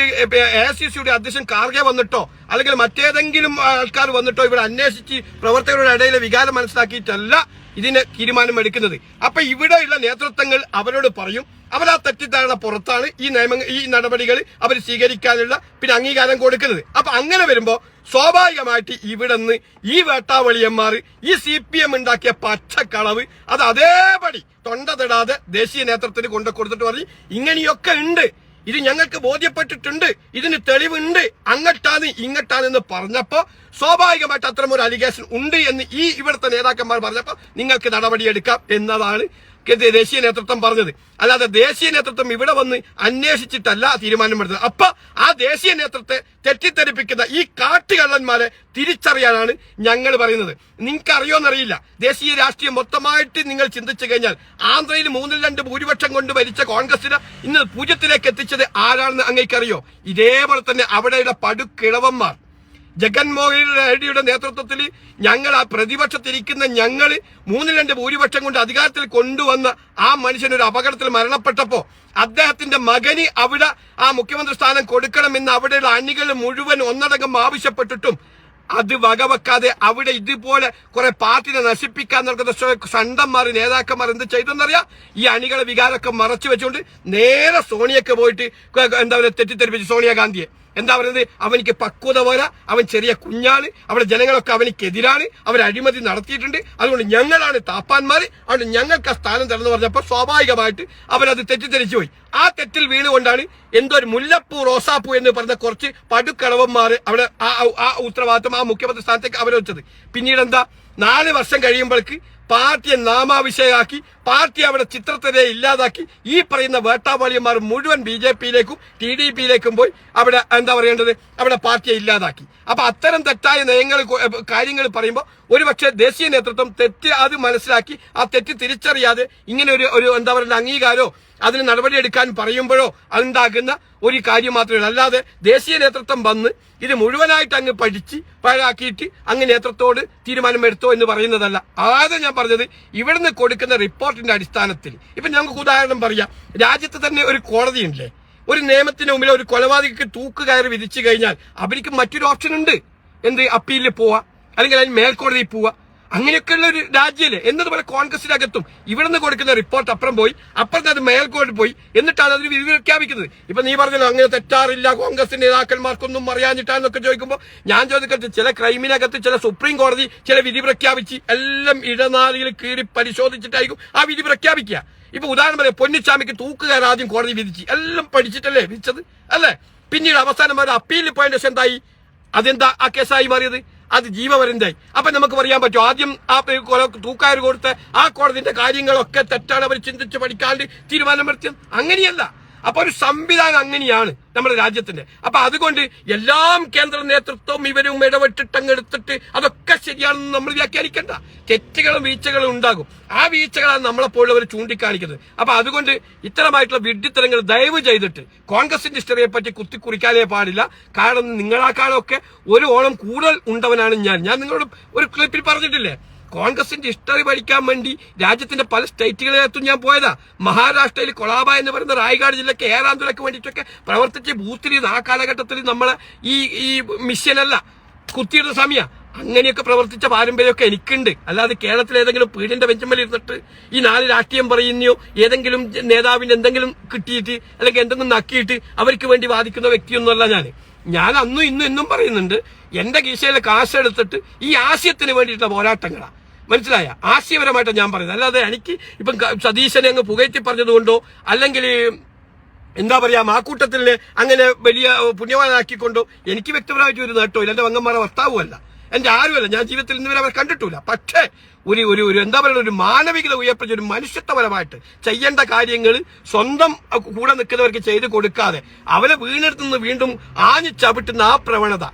AICCയുടെ അധ്യക്ഷൻ ഖാർഗെ വന്നിട്ടോ അല്ലെങ്കിൽ മറ്റേതെങ്കിലും ആൾക്കാർ വന്നിട്ടോ ഇവിടെ അന്വേഷിച്ച് പ്രവർത്തകരുടെ ഇടയിലെ വികാരം മനസ്സിലാക്കിയിട്ടല്ല ഇതിന് തീരുമാനം എടുക്കുന്നത്. അപ്പൊ ഇവിടെയുള്ള നേതൃത്വങ്ങൾ അവരോട് പറയും, അവർ ആ തെറ്റിദ്ധാരണ പുറത്താണ് ഈ നടപടികൾ അവർ സ്വീകരിക്കാനുള്ള പിന്നെ അംഗീകാരം കൊടുക്കുന്നത്. അപ്പൊ അങ്ങനെ വരുമ്പോ സ്വാഭാവികമായിട്ട് ഇവിടുന്ന് ഈ വേട്ടാവളിയന്മാർ ഈ CPM ഉണ്ടാക്കിയ പച്ചക്കളവ് അത് അതേപടി തൊണ്ട തൊടാതെ ദേശീയ നേതൃത്വത്തിന് കൊണ്ടു കൊടുത്തിട്ട് പറയും ഇങ്ങനെയൊക്കെ ഉണ്ട്, ഇത് ഞങ്ങൾക്ക് ബോധ്യപ്പെട്ടിട്ടുണ്ട്, ഇതിന് തെളിവുണ്ട്, അങ്ങട്ടാണ് ഇങ്ങട്ടാണെന്ന് പറഞ്ഞപ്പോ സ്വാഭാവികമായിട്ട് അത്തരം ഒരു അലിഗേഷൻ ഉണ്ട് എന്ന് ഇവിടുത്തെ നേതാക്കന്മാർ പറഞ്ഞപ്പോ നിങ്ങൾക്ക് നടപടിയെടുക്കാം എന്നതാണ് ദേശീയ നേതൃത്വം പറഞ്ഞത്. അല്ലാതെ ദേശീയ നേതൃത്വം ഇവിടെ വന്ന് അന്വേഷിച്ചിട്ടല്ല തീരുമാനമെടുത്തത്. അപ്പൊ ആ ദേശീയ നേതൃത്വത്തെ തെറ്റിദ്ധരിപ്പിക്കുന്ന ഈ കാട്ടുകള്ളന്മാരെ തിരിച്ചറിയാനാണ് ഞങ്ങൾ പറയുന്നത്. നിങ്ങൾക്ക് അറിയോന്നറിയില്ല, ദേശീയ രാഷ്ട്രീയം മൊത്തമായിട്ട് നിങ്ങൾ ചിന്തിച്ചു കഴിഞ്ഞാൽ ആന്ധ്രയിൽ 3-2 ഭൂരിപക്ഷം കൊണ്ട് ഭരിച്ച കോൺഗ്രസിന് ഇന്ന് 0-ലേക്ക് എത്തിച്ചത് ആരാണെന്ന് അങ്ങേക്കറിയോ? ഇതേപോലെ തന്നെ അവിടെയുള്ള പടുക്കിഴവന്മാർ ജഗൻമോഹൻ റെഡ്ഡിയുടെ നേതൃത്വത്തിൽ ഞങ്ങൾ ആ പ്രതിപക്ഷത്തിരിക്കുന്ന ഞങ്ങൾ 3-2 ഭൂരിപക്ഷം കൊണ്ട് അധികാരത്തിൽ കൊണ്ടുവന്ന ആ മനുഷ്യൻ ഒരു അപകടത്തിൽ മരണപ്പെട്ടപ്പോ അദ്ദേഹത്തിന്റെ മകന് അവിടെ ആ മുഖ്യമന്ത്രി സ്ഥാനം കൊടുക്കണമെന്ന് അവിടെയുള്ള അണികൾ മുഴുവൻ ഒന്നടങ്കം ആവശ്യപ്പെട്ടിട്ടും അത് വകവെക്കാതെ അവിടെ ഇതുപോലെ കുറെ പാർട്ടിനെ നശിപ്പിക്കാൻ നടക്കുന്ന സണ്ടന്മാർ നേതാക്കന്മാർ എന്ത് ചെയ്തെന്നറിയാം? ഈ അണികളെ വികാരമൊക്കെ മറച്ചു വെച്ചുകൊണ്ട് നേരെ സോണിയക്ക് പോയിട്ട് എന്താ പറയുക തെറ്റിദ്ധരിപ്പിച്ചു. സോണിയാഗാന്ധിയെ എന്താ പറയുന്നത്? അവനിക്ക് പക്വത പോരാ, അവൻ ചെറിയ കുഞ്ഞാണ്, അവിടെ ജനങ്ങളൊക്കെ അവനിക്കെതിരാണ്, അവർ അഴിമതി നടത്തിയിട്ടുണ്ട്, അതുകൊണ്ട് ഞങ്ങളാണ് താപ്പാന്മാർ, അതുകൊണ്ട് ഞങ്ങൾക്ക് ആ സ്ഥാനം തരണമെന്ന് പറഞ്ഞപ്പോൾ സ്വാഭാവികമായിട്ട് അവരത് തെറ്റിദ്ധരിച്ചു പോയി. ആ തെറ്റിൽ വീണുകൊണ്ടാണ് എന്തോ ഒരു മുല്ലപ്പൂ റോസാപ്പൂ എന്ന് പറഞ്ഞ കുറച്ച് പടുക്കളവന്മാർ അവിടെ ആ ഉത്തരവാദിത്വം ആ മുഖ്യമന്ത്രി സ്ഥാനത്തേക്ക് അവരെ വെച്ചത്. പിന്നീട് എന്താ 4 വർഷം കഴിയുമ്പോഴേക്ക് പാർട്ടിയെ നാമാവിഷയമാക്കി, പാർട്ടി അവിടെ ചിത്രത്തിനെ ഇല്ലാതാക്കി ഈ പറയുന്ന വേട്ടാവാളിയന്മാർ മുഴുവൻ BJPയിലേക്കും TDPയിലേക്കും പോയി അവിടെ എന്താ പറയേണ്ടത്, അവിടെ പാർട്ടിയെ ഇല്ലാതാക്കി. അപ്പൊ അത്തരം തെറ്റായ കാര്യങ്ങൾ പറയുമ്പോൾ ഒരുപക്ഷെ ദേശീയ നേതൃത്വം തെറ്റ് അത് മനസ്സിലാക്കി ആ തെറ്റ് തിരിച്ചറിയാതെ ഇങ്ങനെ ഒരു എന്താ പറയുക അംഗീകാരോ അതിന് നടപടിയെടുക്കാൻ പറയുമ്പോഴോ അതുണ്ടാകുന്ന ഒരു കാര്യം മാത്രമേ ഉള്ളൂ. അല്ലാതെ ദേശീയ നേതൃത്വം വന്ന് ഇത് മുഴുവനായിട്ട് അങ്ങ് പഠിച്ച് പാഴാക്കിയിട്ട് അങ്ങ് നേതൃത്വത്തോട് തീരുമാനം എടുത്തോ എന്ന് പറയുന്നതല്ല. ആദ്യം ഞാൻ പറഞ്ഞത് ഇവിടുന്ന് കൊടുക്കുന്ന റിപ്പോർട്ടിന്റെ അടിസ്ഥാനത്തിൽ ഇപ്പൊ ഞങ്ങൾക്ക് ഉദാഹരണം പറയാം. രാജ്യത്ത് തന്നെ ഒരു കോടതിയുണ്ടല്ലേ, ഒരു നിയമത്തിന് മുമ്പിൽ ഒരു കൊലപാതകക്ക് തൂക്കുകയറി വിധിച്ചു കഴിഞ്ഞാൽ അവർക്ക് മറ്റൊരു ഓപ്ഷൻ ഉണ്ട്, എന്ത് അപ്പീലിൽ പോവാ അല്ലെങ്കിൽ അതിന് മേൽക്കോടതിയിൽ പോവാ. അങ്ങനെയൊക്കെയുള്ള ഒരു രാജ്യമല്ലേ. എന്നതുപോലെ കോൺഗ്രസിനകത്തും ഇവിടുന്ന് കൊടുക്കുന്ന റിപ്പോർട്ട് അപ്പുറം പോയി, അപ്പുറത്ത് അത് മേൽക്കോടതി പോയി, എന്നിട്ടാണ് അതിന് വിധി പ്രഖ്യാപിക്കുന്നത്. ഇപ്പൊ നീ പറഞ്ഞല്ലോ അങ്ങനെ തെറ്റാറില്ല, കോൺഗ്രസിന്റെ നേതാക്കന്മാർക്കൊന്നും അറിയാഞ്ഞിട്ടാന്നൊക്കെ ചോദിക്കുമ്പോൾ ഞാൻ ചോദിക്കട്ടെ, ചില ക്രൈമിനകത്ത് ചില സുപ്രീം കോടതി ചില വിധി പ്രഖ്യാപിച്ച് എല്ലാം ഇടനാഴിയിൽ കീറി പരിശോധിച്ചിട്ടായിരിക്കും ആ വിധി പ്രഖ്യാപിക്കുക. ഇപ്പൊ ഉദാഹരണം പറയാം, പൊന്നിച്ചാമിക്ക് തൂക്കുകയർ ആദ്യം കോടതി വിധിച്ച് എല്ലാം പഠിച്ചിട്ടല്ലേ വിധിച്ചത് അല്ലേ? പിന്നീട് അവസാനം ഒരു അപ്പീലിൽ പോയതിന്റെ ശേഷം എന്തായി? അതെന്താ ആ കേസായി മാറിയത്? അത് ജീവപര്യന്തമായി. അപ്പൊ നമുക്ക് പറയാൻ പറ്റും ആദ്യം ആ തൂക്കായർ കൊടുത്ത ആ കോടതിന്റെ കാര്യങ്ങളൊക്കെ തെറ്റാണ്, അവർ ചിന്തിച്ച് പഠിക്കാണ്ട് തീരുമാനമെടുത്തിയത്? അങ്ങനെയല്ല. അപ്പൊ ഒരു സംവിധാനം അങ്ങനെയാണ് നമ്മുടെ രാജ്യത്തിന്റെ. അപ്പൊ അതുകൊണ്ട് എല്ലാം കേന്ദ്ര നേതൃത്വം ഇവരും ഇടപെട്ടിട്ടങ്ങെടുത്തിട്ട് അതൊക്കെ ശരിയാണെന്ന് നമ്മൾ വ്യാഖ്യാനിക്കണ്ട. തെറ്റുകളും വീഴ്ചകളും ഉണ്ടാകും. ആ വീഴ്ചകളാണ് നമ്മളെപ്പോഴുള്ളവർ ചൂണ്ടിക്കാണിക്കുന്നത്. അപ്പൊ അതുകൊണ്ട് ഇത്തരമായിട്ടുള്ള വിഡ്ഢിത്തരങ്ങൾ ദയവ് ചെയ്തിട്ട് കോൺഗ്രസിന്റെ ഹിസ്റ്ററിയെ പറ്റി കുത്തിക്കുറിക്കാനേ പാടില്ല. കാരണം നിങ്ങളാക്കാളൊക്കെ ഒരു ഓണം കൂടുതൽ ഉണ്ടവനാണ് ഞാൻ നിങ്ങളോട് ഒരു ക്ലിപ്പിൽ പറഞ്ഞിട്ടില്ലേ, കോൺഗ്രസിന്റെ ഹിസ്റ്ററി പഠിക്കാൻ വേണ്ടി രാജ്യത്തിന്റെ പല സ്റ്റേറ്റുകളിലെത്തും ഞാൻ പോയതാ. മഹാരാഷ്ട്രയിൽ കൊളാബ എന്ന് പറയുന്ന റായ്ഗാഡ് ജില്ലയ്ക്ക് ഏറാന്തൂരയ്ക്ക് വേണ്ടിയിട്ടൊക്കെ പ്രവർത്തിച്ച് ബൂത്തിൽ ആ കാലഘട്ടത്തിൽ നമ്മളെ ഈ മിഷനല്ല കുത്തിയിടുന്ന സമയം അങ്ങനെയൊക്കെ പ്രവർത്തിച്ച പാരമ്പര്യമൊക്കെ എനിക്കുണ്ട്. അല്ലാതെ കേരളത്തിൽ ഏതെങ്കിലും പീഡിന്റെ ബെഞ്ചുമ്മൽ ഇരുന്നിട്ട് ഈ 4 രാഷ്ട്രീയം പറയുന്നയോ ഏതെങ്കിലും നേതാവിന് എന്തെങ്കിലും കിട്ടിയിട്ട് അല്ലെങ്കിൽ എന്തെങ്കിലും നക്കിയിട്ട് അവർക്ക് വേണ്ടി വാദിക്കുന്ന വ്യക്തിയൊന്നുമല്ല ഞാൻ അന്നും ഇന്നും എന്നും പറയുന്നുണ്ട്, എന്റെ കീശയിലെ കാശെടുത്തിട്ട് ഈ ആശയത്തിന് വേണ്ടിയിട്ടുള്ള പോരാട്ടങ്ങളാണ്. മനസ്സിലായ? ആശയപരമായിട്ടാണ് ഞാൻ പറയുന്നത്. അല്ലാതെ എനിക്ക് ഇപ്പം സതീശനെ അങ്ങ് പുകഴ്ത്തി പറഞ്ഞതുകൊണ്ടോ അല്ലെങ്കിൽ എന്താ പറയാ മാക്കൂട്ടത്തിലെ അങ്ങനെ വലിയ പുണ്യവാനാക്കിക്കൊണ്ടോ എനിക്ക് വ്യക്തിപരമായിട്ട് ഒരു നേട്ടമില്ല. എന്റെ വങ്ങന്മാരെ ഭർത്താവുമല്ല, എന്റെ ആരുമല്ല, ഞാൻ ജീവിതത്തിൽ ഇന്നുവരെ അവർ കണ്ടിട്ടില്ല. പക്ഷേ ഒരു എന്താ പറയുക, ഒരു മാനവികത ഉയർപ്പിച്ച ഒരു മനുഷ്യത്വപരമായിട്ട് ചെയ്യേണ്ട കാര്യങ്ങൾ സ്വന്തം കൂടെ നിൽക്കുന്നവർക്ക് ചെയ്ത് കൊടുക്കാതെ അവരെ വീണെടുത്തുനിന്ന് വീണ്ടും ആഞ്ഞു ചവിട്ടുന്ന ആ പ്രവണത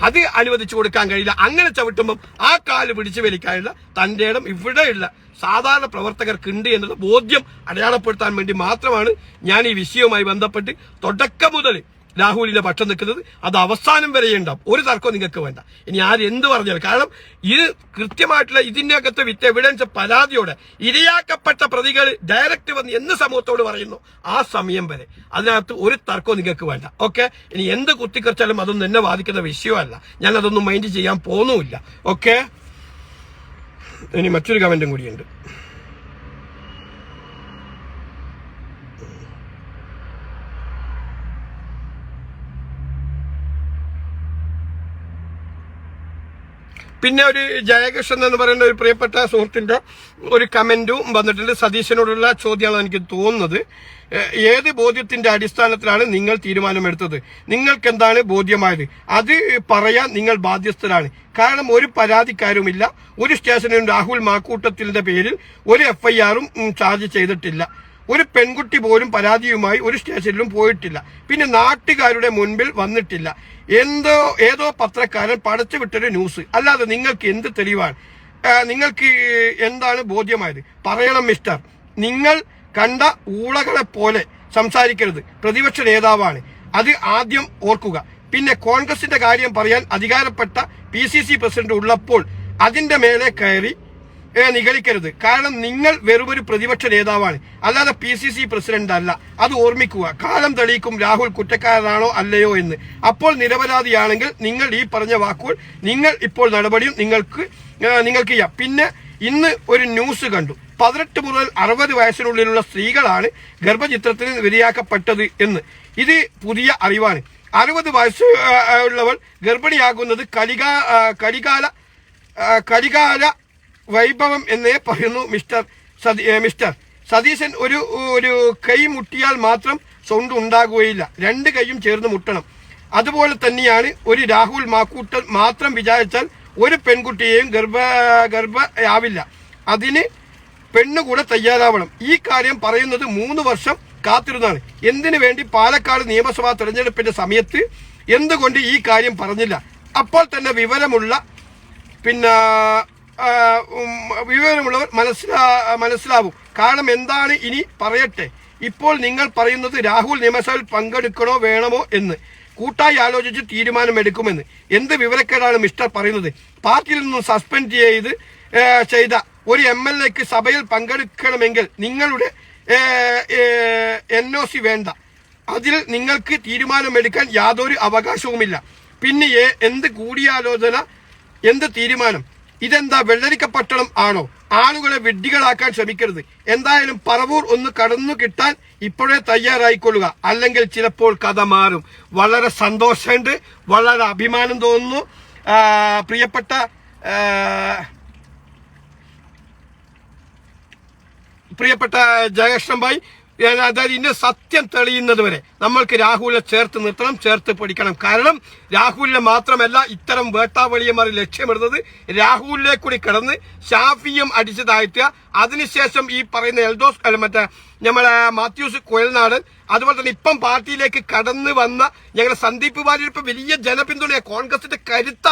അത് അനുവദിച്ചു കൊടുക്കാൻ കഴിയില്ല. അങ്ങനെ ചവിട്ടുമ്പം ആ കാല് പിടിച്ചു വലിക്കാനുള്ള തന്റെ ഇടം ഇവിടെയുള്ള സാധാരണ പ്രവർത്തകർക്കുണ്ട് എന്നുള്ള ബോധ്യം അടയാളപ്പെടുത്താൻ വേണ്ടി മാത്രമാണ് ഞാൻ ഈ വിഷയവുമായി ബന്ധപ്പെട്ട് തുടക്കം മുതൽ രാഹുലിന്റെ പക്ഷം നിൽക്കുന്നത്. അത് അവസാനം വരെ ഉണ്ടാവും. ഒരു തർക്കവും നിങ്ങൾക്ക് വേണ്ട. ഇനി ആരെന്ത് പറഞ്ഞാൽ, കാരണം ഇത് കൃത്യമായിട്ടുള്ള ഇതിന്റെ അകത്ത് വിത്ത് എവിഡൻസ് പരാതിയോടെ ഇരയാക്കപ്പെട്ട പ്രതികൾ ഡയറക്റ്റ് വന്ന് എന്ന് സമൂഹത്തോട് പറയുന്നു ആ സമയം വരെ അതിനകത്ത് ഒരു തർക്കവും നിങ്ങൾക്ക് വേണ്ട. ഓക്കെ, ഇനി എന്ത് കുത്തിക്കറിച്ചാലും അതൊന്നും എന്നെ ബാധിക്കുന്ന വിഷയമല്ല. ഞാൻ അതൊന്നും മൈൻഡ് ചെയ്യാൻ പോകുന്നുമില്ല. ഓക്കെ, ഇനി മറ്റൊരു കമന്റും കൂടിയുണ്ട്. പിന്നെ ഒരു ജയകൃഷ്ണൻ എന്ന് പറയുന്ന ഒരു പ്രിയപ്പെട്ട സുഹൃത്തിന്റെ ഒരു കമന്റും വന്നിട്ടുണ്ട്. സതീശനോടുള്ള ചോദ്യമാണ് എനിക്ക് തോന്നുന്നത്. ഏത് ബോധ്യത്തിന്റെ അടിസ്ഥാനത്തിലാണ് നിങ്ങൾ തീരുമാനമെടുത്തത്? നിങ്ങൾക്ക് എന്താണ് ബോധ്യമായത്? അത് പറയാൻ നിങ്ങൾ ബാധ്യസ്ഥരാണ്. കാരണം ഒരു പരാതിക്കാരുമില്ല. ഒരു സ്റ്റേഷനിലും രാഹുൽ മാക്കൂട്ടത്തിന്റെ പേരിൽ ഒരു FIR ചാർജ് ചെയ്തിട്ടില്ല. ഒരു പെൺകുട്ടി പോലും പരാതിയുമായി ഒരു സ്റ്റേഷനിലും പോയിട്ടില്ല. പിന്നെ നാട്ടുകാരുടെ മുൻപിൽ വന്നിട്ടില്ല. ഏതോ പത്രക്കാരൻ പടച്ചുവിട്ടൊരു ന്യൂസ്. അല്ലാതെ നിങ്ങൾക്ക് എന്ത് തെളിവാണ്? നിങ്ങൾക്ക് എന്താണ് ബോധ്യമായത്? പറയണം മിസ്റ്റർ. നിങ്ങൾ കണ്ട ഊളകളെ പോലെ സംസാരിക്കരുത്. പ്രതിപക്ഷ നേതാവാണ്, അത് ആദ്യം ഓർക്കുക. പിന്നെ കോൺഗ്രസിന്റെ കാര്യം പറയാൻ അധികാരപ്പെട്ട PCC പ്രസിഡന്റ് ഉള്ളപ്പോൾ അതിന്റെ മേലെ കയറി നിഗളിക്കരുത്. കാരണം നിങ്ങൾ വെറുമൊരു പ്രതിപക്ഷ നേതാവാണ്, അല്ലാതെ PCC പ്രസിഡന്റ് അല്ല. അത് ഓർമ്മിക്കുക. കാലം തെളിയിക്കും രാഹുൽ കുറ്റക്കാരനാണോ അല്ലയോ എന്ന്. അപ്പോൾ നിരപരാധിയാണെങ്കിൽ നിങ്ങൾ ഈ പറഞ്ഞ വാക്കുകൾ നിങ്ങൾ ഇപ്പോൾ നടപടിയും നിങ്ങൾക്ക് ചെയ്യാം. പിന്നെ ഇന്ന് ഒരു ന്യൂസ് കണ്ടു. 18 മുതൽ 60 വയസ്സിനുള്ളിലുള്ള സ്ത്രീകളാണ് ഗർഭചിത്രത്തിന് ഇരയാക്കപ്പെട്ടത് എന്ന്. ഇത് പുതിയ അറിവാണ്. 60 വയസ്സ് ഉള്ളവർ ഗർഭിണിയാകുന്നത് കലികാല വൈഭവം എന്നേ പറയുന്നു മിസ്റ്റർ സതീശൻ. ഒരു കൈ മുട്ടിയാൽ മാത്രം സൗണ്ട് ഉണ്ടാകുകയില്ല, 2 കൈയും ചേർന്ന് മുട്ടണം. അതുപോലെ തന്നെയാണ് ഒരു രാഹുൽ മാക്കൂട്ടൻ മാത്രം വിചാരിച്ചാൽ ഒരു പെൺകുട്ടിയെയും ഗർഭയാവില്ല. അതിന് പെണ്ണുകൂടെ തയ്യാറാവണം. ഈ കാര്യം പറയുന്നത് 3 വർഷം കാത്തിരുന്നാണ്. എന്തിനു വേണ്ടി പാലക്കാട് നിയമസഭാ തെരഞ്ഞെടുപ്പിന്റെ സമയത്ത് എന്തുകൊണ്ട് ഈ കാര്യം പറഞ്ഞില്ല? അപ്പോൾ തന്നെ വിവരമുള്ളവർ മനസ്സിലാവും. കാരണം എന്താണ് ഇനി പറയട്ടെ. ഇപ്പോൾ നിങ്ങൾ പറയുന്നത് രാഹുൽ നിയമസഭയിൽ പങ്കെടുക്കണോ വേണമോ എന്ന് കൂട്ടായി ആലോചിച്ച് തീരുമാനമെടുക്കുമെന്ന്. എന്ത് വിവരക്കേടാണ് മിസ്റ്റർ പറയുന്നത്? പാർട്ടിയിൽ നിന്നും സസ്പെൻഡ് ചെയ്ത ഒരു MLAക്ക് സഭയിൽ പങ്കെടുക്കണമെങ്കിൽ നിങ്ങളുടെ NOC വേണ്ട. അതിൽ നിങ്ങൾക്ക് തീരുമാനമെടുക്കാൻ യാതൊരു അവകാശവുമില്ല. പിന്നെ എന്ത് കൂടിയാലോചന, എന്ത് തീരുമാനം? ഇതെന്താ വെള്ളരിക്കപ്പട്ടണം ആണോ? ആളുകളെ വിഡ്ഢികളാക്കാൻ ശ്രമിക്കരുത്. എന്തായാലും പറവൂർ ഒന്ന് കടന്നു കിട്ടാൻ ഇപ്പോഴേ തയ്യാറായിക്കൊള്ളുക, അല്ലെങ്കിൽ ചിലപ്പോൾ കഥ മാറും. വളരെ സന്തോഷമുണ്ട്, വളരെ അഭിമാനം തോന്നുന്നു. പ്രിയപ്പെട്ട ജയകൃഷ്ണൻ ഭായ്, അതായത് ഇതിന്റെ സത്യം തെളിയുന്നത് വരെ നമ്മൾക്ക് രാഹുലിനെ ചേർത്ത് നിർത്തണം, ചേർത്ത് പിടിക്കണം. കാരണം രാഹുലിനെ മാത്രമല്ല ഇത്തരം വേട്ടാവളിയന്മാർ ലക്ഷ്യമിടുന്നത് രാഹുലിനെ കൂടി കിടന്ന് ഷാഫിയും അടിച്ചതായിട്ട്, അതിനുശേഷം ഈ പറയുന്ന എൽദോസ് നമ്മളെ മാത്യൂസ് കുഴൽനാടൻ, അതുപോലെ തന്നെ ഇപ്പം പാർട്ടിയിലേക്ക് കടന്നു വന്ന ഞങ്ങളുടെ സന്ദീപ് വാര്യർ, ഇപ്പൊ വലിയ ജനപിന്തുണ കോൺഗ്രസിന്റെ കരുത്ത്.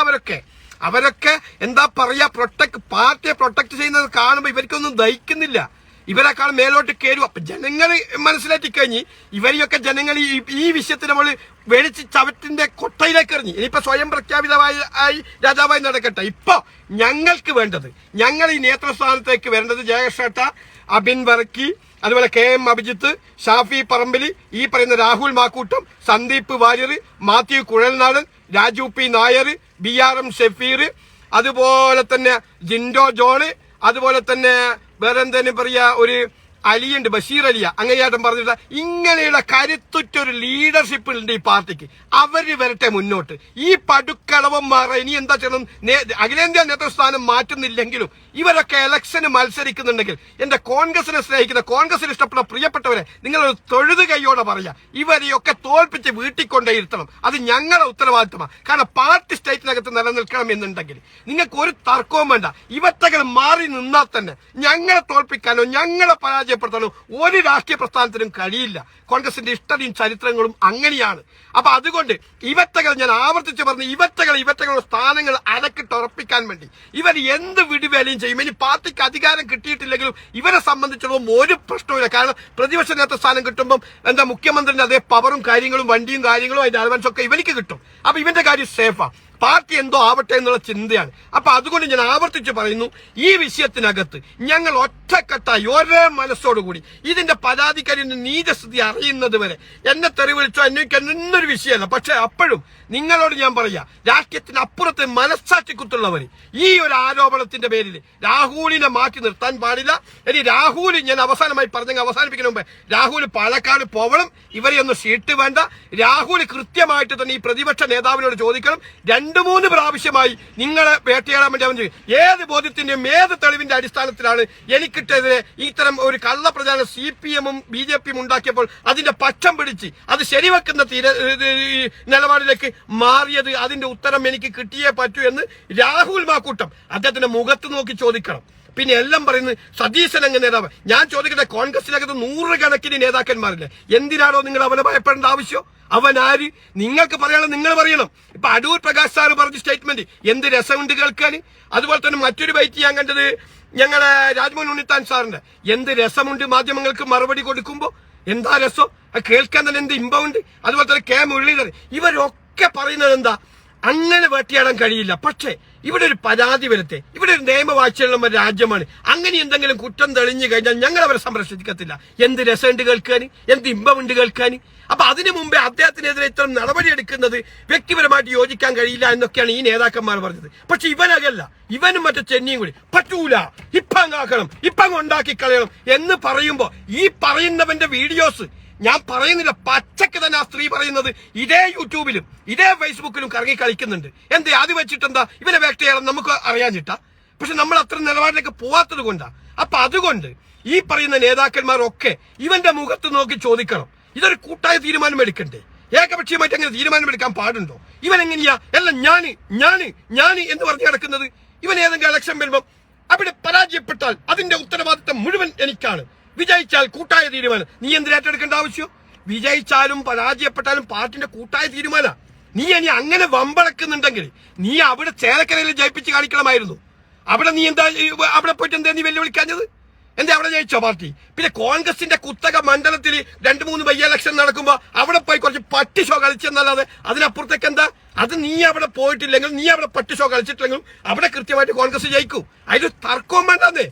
അവരൊക്കെ എന്താ പറയാ, പാർട്ടിയെ പ്രൊട്ടക്ട് ചെയ്യുന്നത് കാണുമ്പോൾ ഇവർക്കൊന്നും ദഹിക്കുന്നില്ല. ഇവരെക്കാൾ മേലോട്ട് കയറും. അപ്പൊ ജനങ്ങൾ മനസ്സിലാക്കി കഴിഞ്ഞ് ഇവരെയൊക്കെ ജനങ്ങൾ ഈ വിഷയത്തിൽ നമ്മൾ വെടിച്ച് ചവറ്റിന്റെ കൊട്ടയിലേക്ക് എറിഞ്ഞ് ഇനിയിപ്പോ സ്വയം പ്രഖ്യാപിതമായി രാജാവായി നടക്കട്ടെ. ഇപ്പൊ ഞങ്ങൾക്ക് വേണ്ടത്, ഞങ്ങൾ ഈ നേതൃസ്ഥാനത്തേക്ക് വരേണ്ടത് ജയകൃഷ്ണ, അബിൻ വർക്കി, അതുപോലെ KM അഭിജിത്ത്, ഷാഫി പറമ്പിലി, ഈ പറയുന്ന രാഹുൽ മാക്കൂട്ടം, സന്ദീപ് വാര്യർ, മാത്യു കുഴൽനാടൻ, രാജു P നായർ, BRM ഷഫീർ, അതുപോലെ തന്നെ ജിൻഡോ ജോണ്, അതുപോലെ തന്നെ വേറെ എന്തെങ്കിലും പറയാ ഒരു അലിയുണ്ട്, ബഷീർ അലിയ, അങ്ങേയാട്ടം പറഞ്ഞിട്ട് ഇങ്ങനെയുള്ള കരുത്തുറ്റൊരു ലീഡർഷിപ്പ് ഉണ്ട് ഈ പാർട്ടിക്ക്. അവര് വരട്ടെ മുന്നോട്ട്. ഈ പടുക്കളവന്മാർ ഇനി എന്താ ചെയ്യണം? അഖിലേന്ത്യാ നേതൃസ്ഥാനം മാറ്റുന്നില്ലെങ്കിലും ഇവരൊക്കെ ഇലക്ഷന് മത്സരിക്കുന്നുണ്ടെങ്കിൽ എന്റെ കോൺഗ്രസിനെ സ്നേഹിക്കുന്ന, കോൺഗ്രസിന് ഇഷ്ടപ്പെട്ട പ്രിയപ്പെട്ടവരെ, നിങ്ങളൊരു തൊഴുത് കൈയോടെ പറയാ, ഇവരെയൊക്കെ തോൽപ്പിച്ച് വീട്ടിൽ കൊണ്ടേയിരുത്തണം. അത് ഞങ്ങളുടെ ഉത്തരവാദിത്തമാണ്. കാരണം പാർട്ടി സ്റ്റേറ്റിനകത്ത് നിലനിൽക്കണം എന്നുണ്ടെങ്കിൽ നിങ്ങൾക്ക് ഒരു തർക്കവും വേണ്ട. ഇവറ്റകൾ മാറി നിന്നാൽ തന്നെ ഞങ്ങളെ തോൽപ്പിക്കാനോ ഞങ്ങളെ പരാജയപ്പെടുത്താനോ ഒരു രാഷ്ട്രീയ പ്രസ്ഥാനത്തിനും കഴിയില്ല. കോൺഗ്രസിന്റെ ഇഷ്ടതയും ചരിത്രങ്ങളും അങ്ങനെയാണ്. അപ്പൊ അതുകൊണ്ട് ഇവറ്റകൾ, ഞാൻ ആവർത്തിച്ച് പറഞ്ഞു, ഇവറ്റകളുടെ സ്ഥാനങ്ങൾ അരക്കിട്ടുറപ്പിക്കാൻ വേണ്ടി ഇവർ എന്ത് വിടുവേലയും ചെയ്യും. ഇനി പാർട്ടിക്ക് അധികാരം കിട്ടിയിട്ടില്ലെങ്കിലും ഇവരെ സംബന്ധിച്ചിടത്തോളം ഒരു പ്രശ്നവുമില്ല. കാരണം പ്രതിപക്ഷ നേതൃസ്ഥാനം കിട്ടുമ്പോൾ എന്താ മുഖ്യമന്ത്രിന്റെ അതേ പവറും കാര്യങ്ങളും വണ്ടിയും കാര്യങ്ങളും അതിന്റെ അലവൻസ് ഒക്കെ ഇവർക്ക് കിട്ടും. അപ്പൊ ഇവന്റെ കാര്യം സേഫാ. പാർട്ടി എന്തോ ആവട്ടെ എന്നുള്ള ചിന്തയാണ്. അപ്പൊ അതുകൊണ്ട് ഞാൻ ആവർത്തിച്ച് പറയുന്നു, ഈ വിഷയത്തിനകത്ത് ഞങ്ങൾ ഒറ്റക്കെട്ടായി ഒരേ മനസ്സോടുകൂടി ഇതിന്റെ പരാതിക്കാരിന്റെ നീചസ്ഥിതി അറിയുന്നത് വരെ എന്നെ തെറി വിളിച്ചോ എന്നൊരു വിഷയമല്ല. പക്ഷെ അപ്പോഴും നിങ്ങളോട് ഞാൻ പറയാ, രാഷ്ട്രീയത്തിന് അപ്പുറത്ത് മനസ്സാക്ഷി കുത്തുള്ളവർ ഈ ഒരു ആരോപണത്തിന്റെ പേരിൽ രാഹുലിനെ മാറ്റി നിർത്താൻ പാടില്ല. ഇനി രാഹുൽ, ഞാൻ അവസാനമായി അവസാനിപ്പിക്കുന്ന മുമ്പേ, രാഹുൽ പാലക്കാട് പോവണം. ഇവരെ ഒന്നും സീറ്റ് വേണ്ട. രാഹുൽ കൃത്യമായിട്ട് തന്നെ ഈ പ്രതിപക്ഷ നേതാവിനോട് ചോദിക്കണം. 2-3 പ്രാവശ്യമായി നിങ്ങളെ വേട്ടയാടാൻ വേണ്ടി അവൻ ചെയ്യും. ഏത് ബോധ്യത്തിന്റെയും ഏത് തെളിവിന്റെ അടിസ്ഥാനത്തിലാണ് എനിക്കിട്ടെതിരെ ഇത്തരം ഒരു കള്ളപ്രചാരണം CPM-ഉം BJP-യും ഉണ്ടാക്കിയപ്പോൾ അതിന്റെ പക്ഷം പിടിച്ച് അത് ശരിവെക്കുന്ന നിലപാടിലേക്ക് മാറിയത്? അതിന്റെ ഉത്തരം എനിക്ക് കിട്ടിയേ പറ്റൂ എന്ന് രാഹുൽ മാക്കൂട്ടം അദ്ദേഹത്തിന്റെ മുഖത്ത് നോക്കി ചോദിക്കണം. പിന്നെ എല്ലാം പറയുന്നത് സതീശൻ അങ്ങ് നേതാവ്. ഞാൻ ചോദിക്കട്ടെ, കോൺഗ്രസിനകത്ത് 100 കണക്കിന് നേതാക്കന്മാരില്ലേ? എന്തിനാണോ നിങ്ങൾ അവനെ ഭയപ്പെടേണ്ട ആവശ്യം? അവൻ ആര്? നിങ്ങൾക്ക് പറയണം, നിങ്ങൾ പറയണം. ഇപ്പൊ അടൂർ പ്രകാശ് സാറ് പറഞ്ഞ സ്റ്റേറ്റ്മെന്റ് എന്ത് രസമുണ്ട് കേൾക്കാൻ. അതുപോലെ തന്നെ മറ്റൊരു ബൈറ്റ് ഞാൻ കണ്ടത് ഞങ്ങളെ രാജ്മോഹൻ ഉണ്ണിത്താൻ സാറിന്റെ, എന്ത് രസമുണ്ട് മാധ്യമങ്ങൾക്ക് മറുപടി കൊടുക്കുമ്പോ. എന്താ രസം കേൾക്കാൻ തന്നെ, എന്ത് ഇമ്പമുണ്ട്. അതുപോലെ തന്നെ K മുരളീധരൻ, ഇവരൊക്കെ പറയുന്നത് എന്താ, അങ്ങനെ വേട്ടയാടാൻ കഴിയില്ല. പക്ഷേ ഇവിടെ ഒരു പരാതി വരട്ടെ. ഇവിടെ ഒരു നിയമവാഴ്ചയുള്ള രാജ്യമാണ്. അങ്ങനെ എന്തെങ്കിലും കുറ്റം തെളിഞ്ഞു കഴിഞ്ഞാൽ ഞങ്ങൾ അവരെ സംരക്ഷിക്കത്തില്ല. എന്ത് രസമുണ്ട് കേൾക്കാൻ, എന്ത് ഇമ്പമുണ്ട് കേൾക്കാൻ. അപ്പൊ അതിനു മുമ്പേ അദ്ദേഹത്തിനെതിരെ ഇത്തരം നടപടിയെടുക്കുന്നത് വ്യക്തിപരമായിട്ട് യോജിക്കാൻ കഴിയില്ല എന്നൊക്കെയാണ് ഈ നേതാക്കന്മാർ പറഞ്ഞത്. പക്ഷെ ഇവനകല്ല, ഇവനും മറ്റേ ചെന്നിയും കൂടി പറ്റൂല, ഇപ്പങ്ങാക്കണം, ഇപ്പങ്ങ് ഉണ്ടാക്കി കളയണം എന്ന് പറയുമ്പോ ഈ പറയുന്നവന്റെ വീഡിയോസ് ഞാൻ പറയുന്നില്ല, പച്ചക്ക് തന്നെ ആ സ്ത്രീ പറയുന്നത് ഇതേ യൂട്യൂബിലും ഇതേ ഫേസ്ബുക്കിലും കറങ്ങി കളിക്കുന്നുണ്ട്. എന്തേ അത് വെച്ചിട്ടെന്താ ഇവനെ വേട്ടയാടാൻ നമുക്ക് അറിയാഞ്ഞിട്ടാ? പക്ഷെ നമ്മൾ അത്ര നിലപാടിലേക്ക് പോവാത്തത് കൊണ്ടാ. അപ്പൊ അതുകൊണ്ട് ഈ പറയുന്ന നേതാക്കന്മാരൊക്കെ ഇവന്റെ മുഖത്ത് നോക്കി ചോദിക്കണം, ഇതൊരു കൂട്ടായ തീരുമാനം എടുക്കണ്ടേ? ഏകപക്ഷീയമായിട്ട് അങ്ങനെ തീരുമാനം എടുക്കാൻ പാടുണ്ടോ? ഇവൻ എങ്ങനെയാ എല്ലാം ഞാന് എന്ന് പറഞ്ഞു കിടക്കുന്നത്? ഇവൻ ഏതെങ്കിലും ഇലക്ഷൻ വരുമ്പം അവിടെ പരാജയപ്പെട്ടാൽ അതിന്റെ ഉത്തരവാദിത്തം മുഴുവൻ എനിക്കാണ്, വിജയിച്ചാൽ കൂട്ടായ തീരുമാനം. നീ എന്തിനാ ഏറ്റെടുക്കേണ്ട ആവശ്യം? വിജയിച്ചാലും പരാജയപ്പെട്ടാലും പാർട്ടിന്റെ കൂട്ടായ തീരുമാന. നീ ഇനി അങ്ങനെ വമ്പളക്കുന്നുണ്ടെങ്കിൽ നീ അവിടെ ചേലക്കരയിൽ ജയിപ്പിച്ച് കാണിക്കണമായിരുന്നു. അവിടെ നീ എന്താ അവിടെ പോയിട്ട് എന്താ നീ വെല്ലുവിളിക്കാഞ്ഞത്? എന്താ അവിടെ ജയിച്ചോ പാർട്ടി? പിന്നെ കോൺഗ്രസിന്റെ കുത്തക മണ്ഡലത്തിൽ 2-3 ബൈ ഇലക്ഷൻ നടക്കുമ്പോ അവിടെ പോയി കുറച്ച് പട്ടി ഷോ കളിച്ചെന്നല്ലാതെ അതിനപ്പുറത്തേക്ക് എന്താ? അത് നീ അവിടെ പോയിട്ടില്ലെങ്കിൽ, നീ അവിടെ പട്ടി ഷോ കളിച്ചിട്ടില്ലെങ്കിലും അവിടെ കൃത്യമായിട്ട് കോൺഗ്രസ് ജയിക്കും. അതിൽ തർക്കവും വേണ്ടതേ.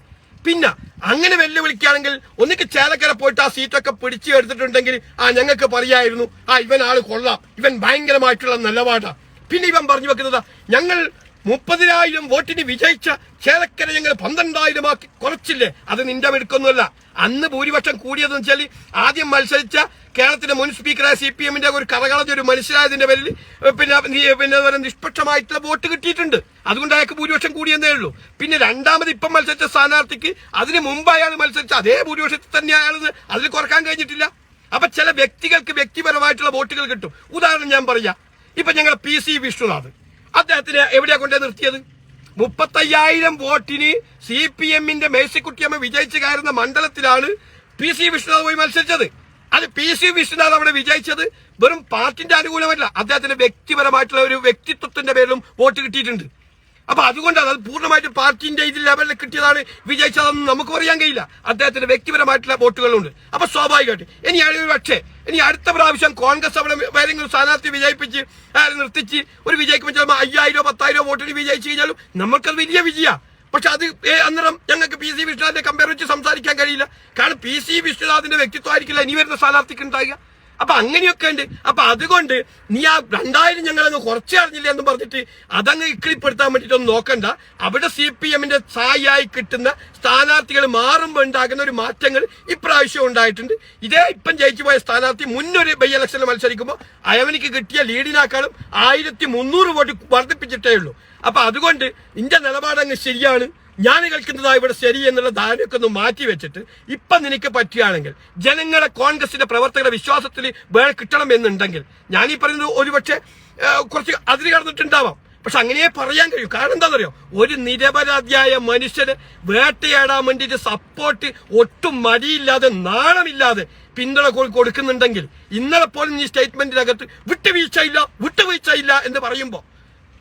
പിന്നെ അങ്ങനെ വെല്ലുവിളിക്കുകയാണെങ്കിൽ ഒന്നിക്ക് ചേലക്കര പോയിട്ട് ആ സീറ്റൊക്കെ പിടിച്ചു എടുത്തിട്ടുണ്ടെങ്കിൽ ഞങ്ങൾക്ക് പറയായിരുന്നു, ഇവൻ ആള് കൊള്ളാം, ഇവൻ ഭയങ്കരമായിട്ടുള്ള നിലപാടാ. പിന്നെ ഇവൻ പറഞ്ഞു വെക്കുന്നതാ, ഞങ്ങൾ 30,000 വോട്ടിന് വിജയിച്ച ചേലക്കര ഞങ്ങൾ 12,000 ആക്കി കുറച്ചില്ലേ? അത് നിന്റെ മെടുക്കൊന്നുമല്ല. അന്ന് ഭൂരിപക്ഷം കൂടിയതെന്ന് വെച്ചാൽ ആദ്യം മത്സരിച്ച കേരളത്തിന്റെ മുൻ സ്പീക്കറായ CPM-ന്റെ ഒരു കറകളഞ്ഞൊരു മനുഷ്യരായതിന്റെ പേരിൽ പിന്നെ നിഷ്പക്ഷമായിട്ടുള്ള വോട്ട് കിട്ടിയിട്ടുണ്ട്. അതുകൊണ്ട് അയാൾക്ക് ഭൂരിപക്ഷം കൂടിയെന്നേ ഉള്ളൂ. പിന്നെ രണ്ടാമത് ഇപ്പം മത്സരിച്ച സ്ഥാനാർത്ഥിക്ക് അതിന് മുമ്പ് അയാൾ മത്സരിച്ച അതേ ഭൂരിപക്ഷത്തിൽ തന്നെ അയാൾ അതിൽ കുറക്കാൻ കഴിഞ്ഞിട്ടില്ല. അപ്പൊ ചില വ്യക്തികൾക്ക് വ്യക്തിപരമായിട്ടുള്ള വോട്ടുകൾ കിട്ടും. ഉദാഹരണം ഞാൻ പറയാം, ഇപ്പൊ ഞങ്ങൾ PC വിഷ്ണുനാഥ്, അദ്ദേഹത്തിന് എവിടെയാ കൊണ്ടേ നിർത്തിയത്? 35,000 വോട്ടിന് CPM-ന്റെ മേഴ്സിക്കുട്ടിയമ്മ വിജയിച്ചു കയറുന്ന മണ്ഡലത്തിലാണ് PC വിഷ്ണുനാഥ് പോയി മത്സരിച്ചത്. അത് PC വിഷ്ണുനാഥ് അവിടെ വിജയിച്ചത് വെറും പാർട്ടിന്റെ അനുകൂലമല്ല, അദ്ദേഹത്തിന്റെ വ്യക്തിപരമായിട്ടുള്ള ഒരു വ്യക്തിത്വത്തിന്റെ പേരിലും വോട്ട് കിട്ടിയിട്ടുണ്ട്. അപ്പൊ അതുകൊണ്ടാണ് അത് പൂർണ്ണമായിട്ട് പാർട്ടിന്റെ ഇതിൽ ലെവലിൽ കിട്ടിയതാണ് വിജയിച്ചതെന്ന് നമുക്ക് പറയാൻ കഴിയില്ല. അദ്ദേഹത്തിന്റെ വ്യക്തിപരമായിട്ടുള്ള വോട്ടുകളുണ്ട്. അപ്പൊ സ്വാഭാവികമായിട്ട് ഇനി അടുത്ത പ്രാവശ്യം കോൺഗ്രസ് അവിടെ വേറെങ്കിലും സ്ഥാനാർത്ഥി വിജയിപ്പിച്ച് നിർത്തിച്ച് ഒരു വിജയിക്കുമ്പോൾ ചിലപ്പോൾ 5,000 10,000 വോട്ടിന് വിജയിച്ചു കഴിഞ്ഞാലും നമ്മൾക്കത് വലിയ വിജയ. പക്ഷെ അത് അന്നേരം ഞങ്ങൾക്ക് PC വിഷ്ണുനാഥിനെ കമ്പയർ വെച്ച് സംസാരിക്കാൻ കഴിയില്ല. കാരണം PC വിഷ്ണുനാഥിന്റെ വ്യക്തിത്വം ആയിരിക്കില്ല ഇനി വരുന്ന സ്ഥാനാർത്ഥിക്ക് ഉണ്ടാകുക. അപ്പൊ അങ്ങനെയൊക്കെ ഉണ്ട്. അപ്പൊ അതുകൊണ്ട് നീ ആ 2000 ഞങ്ങളങ്ങ് കുറച്ച് അറിഞ്ഞില്ല എന്ന് പറഞ്ഞിട്ട് അതങ്ങ് ഇക്കിളിപ്പെടുത്താൻ വേണ്ടിയിട്ടൊന്നും നോക്കണ്ട. അവിടെ CPM സായിയായി കിട്ടുന്ന സ്ഥാനാർത്ഥികൾ മാറുമ്പോൾ ഉണ്ടാകുന്ന ഒരു മാറ്റങ്ങൾ ഇപ്രാവശ്യം ഉണ്ടായിട്ടുണ്ട്. ഇതേ ഇപ്പം ജയിച്ചു പോയ സ്ഥാനാർത്ഥി മുന്നൊരു ബൈ ഇലക്ഷനിൽ മത്സരിക്കുമ്പോൾ അയവനിക്ക് കിട്ടിയ ലീഡിനേക്കാളും 1300 വോട്ട് വർദ്ധിപ്പിച്ചിട്ടേ ഉള്ളൂ. അപ്പൊ അതുകൊണ്ട് ഇന്റെ നിലപാടങ്ങ് ശരിയാണ്, ഞാൻ കേൾക്കുന്നതാ ഇവിടെ ശരി എന്നുള്ള ധാരണയൊക്കെ ഒന്ന് മാറ്റി വെച്ചിട്ട് ഇപ്പം നിനക്ക് പറ്റുകയാണെങ്കിൽ ജനങ്ങളെ കോൺഗ്രസിന്റെ പ്രവർത്തകരുടെ വിശ്വാസത്തിൽ വേറെ കിട്ടണം എന്നുണ്ടെങ്കിൽ ഞാൻ ഈ പറയുന്നത് ഒരുപക്ഷെ കുറച്ച് അതിര് കടന്നിട്ടുണ്ടാവാം, പക്ഷെ അങ്ങനെ പറയാൻ കഴിയും. കാരണം എന്താണെന്നറിയോ, ഒരു നിരപരാധിയായ മനുഷ്യന് വേട്ടയാടാൻ വേണ്ടിയിട്ട് സപ്പോർട്ട് ഒട്ടും മടിയില്ലാതെ നാണമില്ലാതെ പിന്തുണ കൊടുക്കുന്നുണ്ടെങ്കിൽ ഇന്നലെ പോലും ഈ സ്റ്റേറ്റ്മെന്റിനകത്ത് വിട്ടുവീഴ്ചയില്ല എന്ന് പറയുമ്പോൾ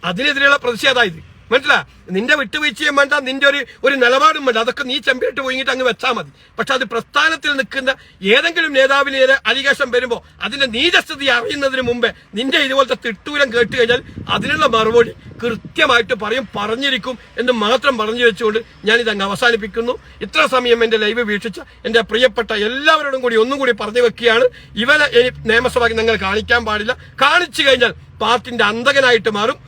അതിനെതിരെയുള്ള പ്രതിഷേധമായത് മനസ്സിലാ. നിന്റെ വിട്ടുവീഴ്ചയും വേണ്ട, നിന്റെ ഒരു നിലപാടും വേണ്ട, അതൊക്കെ നീ ചെമ്പിട്ട് പോയിട്ട് അങ്ങ് വെച്ചാൽ മതി. പക്ഷെ അത് പ്രസ്ഥാനത്തിൽ നിൽക്കുന്ന ഏതെങ്കിലും നേതാവിനെതിരെ അലിഗേഷൻ വരുമ്പോൾ അതിന്റെ നീചസ്ഥിതി അറിയുന്നതിന് മുമ്പേ നിന്റെ ഇതുപോലത്തെ തിട്ടൂരം കേട്ട് കഴിഞ്ഞാൽ അതിനുള്ള മറുപടി കൃത്യമായിട്ട് പറഞ്ഞിരിക്കും എന്ന് മാത്രം പറഞ്ഞു വെച്ചുകൊണ്ട് ഞാനിതങ്ങ് അവസാനിപ്പിക്കുന്നു. ഇത്ര സമയം എന്റെ ലൈവ് വീക്ഷിച്ച എന്റെ പ്രിയപ്പെട്ട എല്ലാവരോടും കൂടി ഒന്നും കൂടി പറഞ്ഞു വെക്കുകയാണ്, ഇവനെ നിയമസഭയ്ക്ക് നിങ്ങൾ കാണിക്കാൻ പാടില്ല. കാണിച്ചു കഴിഞ്ഞാൽ പാർട്ടിന്റെ അന്തകനായിട്ട് മാറും.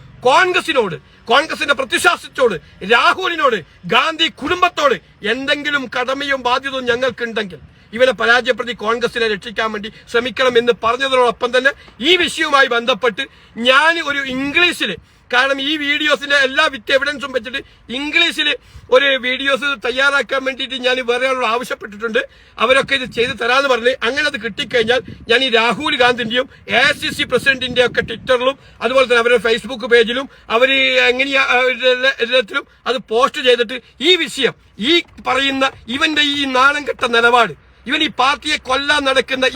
കോൺഗ്രസിന്റെ പ്രതിശാസ്ത്രത്തോട്, രാഹുലിനോട്, ഗാന്ധി കുടുംബത്തോട് എന്തെങ്കിലും കടമയും ബാധ്യതയും ഞങ്ങൾക്കുണ്ടെങ്കിൽ ഇവരെ പരാജയപ്പെടുത്തി കോൺഗ്രസിനെ രക്ഷിക്കാൻ വേണ്ടി ശ്രമിക്കണം എന്ന് പറഞ്ഞതോടൊപ്പം തന്നെ ഈ വിഷയവുമായി ബന്ധപ്പെട്ട് ഞാൻ ഒരു ഇംഗ്ലീഷിൽ, കാരണം ഈ വീഡിയോസിന്റെ എല്ലാ വിത്ത് എവിഡൻസും വെച്ചിട്ട് ഇംഗ്ലീഷിൽ ഒരു വീഡിയോസ് തയ്യാറാക്കാൻ വേണ്ടിയിട്ട് ഞാൻ വേറെ ആളോട് ആവശ്യപ്പെട്ടിട്ടുണ്ട്. അവരൊക്കെ ഇത് ചെയ്ത് തരാമെന്ന് പറഞ്ഞ് അങ്ങനെ അത് കിട്ടിക്കഴിഞ്ഞാൽ ഞാൻ ഈ രാഹുൽ ഗാന്ധിന്റെയും AICC പ്രസിഡന്റിന്റെയും ഒക്കെ ട്വിറ്ററിലും അതുപോലെ തന്നെ അവരുടെ ഫേസ്ബുക്ക് പേജിലും അവർ എങ്ങനെയാത്തിലും അത് പോസ്റ്റ് ചെയ്തിട്ട് ഈ വിഷയം, ഈ പറയുന്ന ഇവന്റെ ഈ നാണം കെട്ട നിലപാട്, ഇവൻ ഈ പാർട്ടിയെ കൊല്ലാൻ നടക്കുന്ന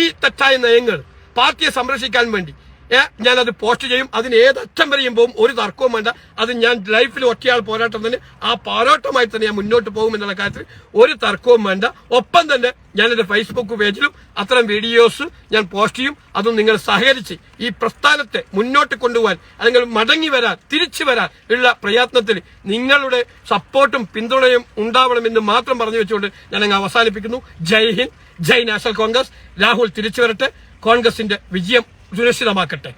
ഈ തെറ്റായ നയങ്ങൾ പാർട്ടിയെ സംരക്ഷിക്കാൻ വേണ്ടി ഞാനത് പോസ്റ്റ് ചെയ്യും. അതിന് ഏതറ്റം വരെയും പോകും, ഒരു തർക്കവും വേണ്ട. അത് ഞാൻ ലൈഫിൽ ഒറ്റയാൾ പോരാട്ടം തന്നെ, ആ പോരാട്ടമായി തന്നെ ഞാൻ മുന്നോട്ട് പോകും എന്നുള്ള കാര്യത്തിൽ ഒരു തർക്കവും വേണ്ട. ഒപ്പം തന്നെ ഞാൻ എന്റെ ഫേസ്ബുക്ക് പേജിലും അത്തരം വീഡിയോസ് ഞാൻ പോസ്റ്റ് ചെയ്യും. അതും നിങ്ങൾ സഹകരിച്ച് ഈ പ്രസ്ഥാനത്തെ മുന്നോട്ട് കൊണ്ടുപോകാൻ അല്ലെങ്കിൽ മടങ്ങി വരാൻ, തിരിച്ചു വരാൻ ഉള്ള പ്രയത്നത്തിൽ നിങ്ങളുടെ സപ്പോർട്ടും പിന്തുണയും ഉണ്ടാവണമെന്ന് മാത്രം പറഞ്ഞു വെച്ചുകൊണ്ട് ഞാൻ അങ്ങ് അവസാനിപ്പിക്കുന്നു. ജയ് ഹിന്ദ്, ജയ് നാഷണൽ കോൺഗ്രസ്. രാഹുൽ തിരിച്ചു വരട്ടെ, കോൺഗ്രസിന്റെ വിജയം സുരക്ഷിതമാക്കട്ടെ.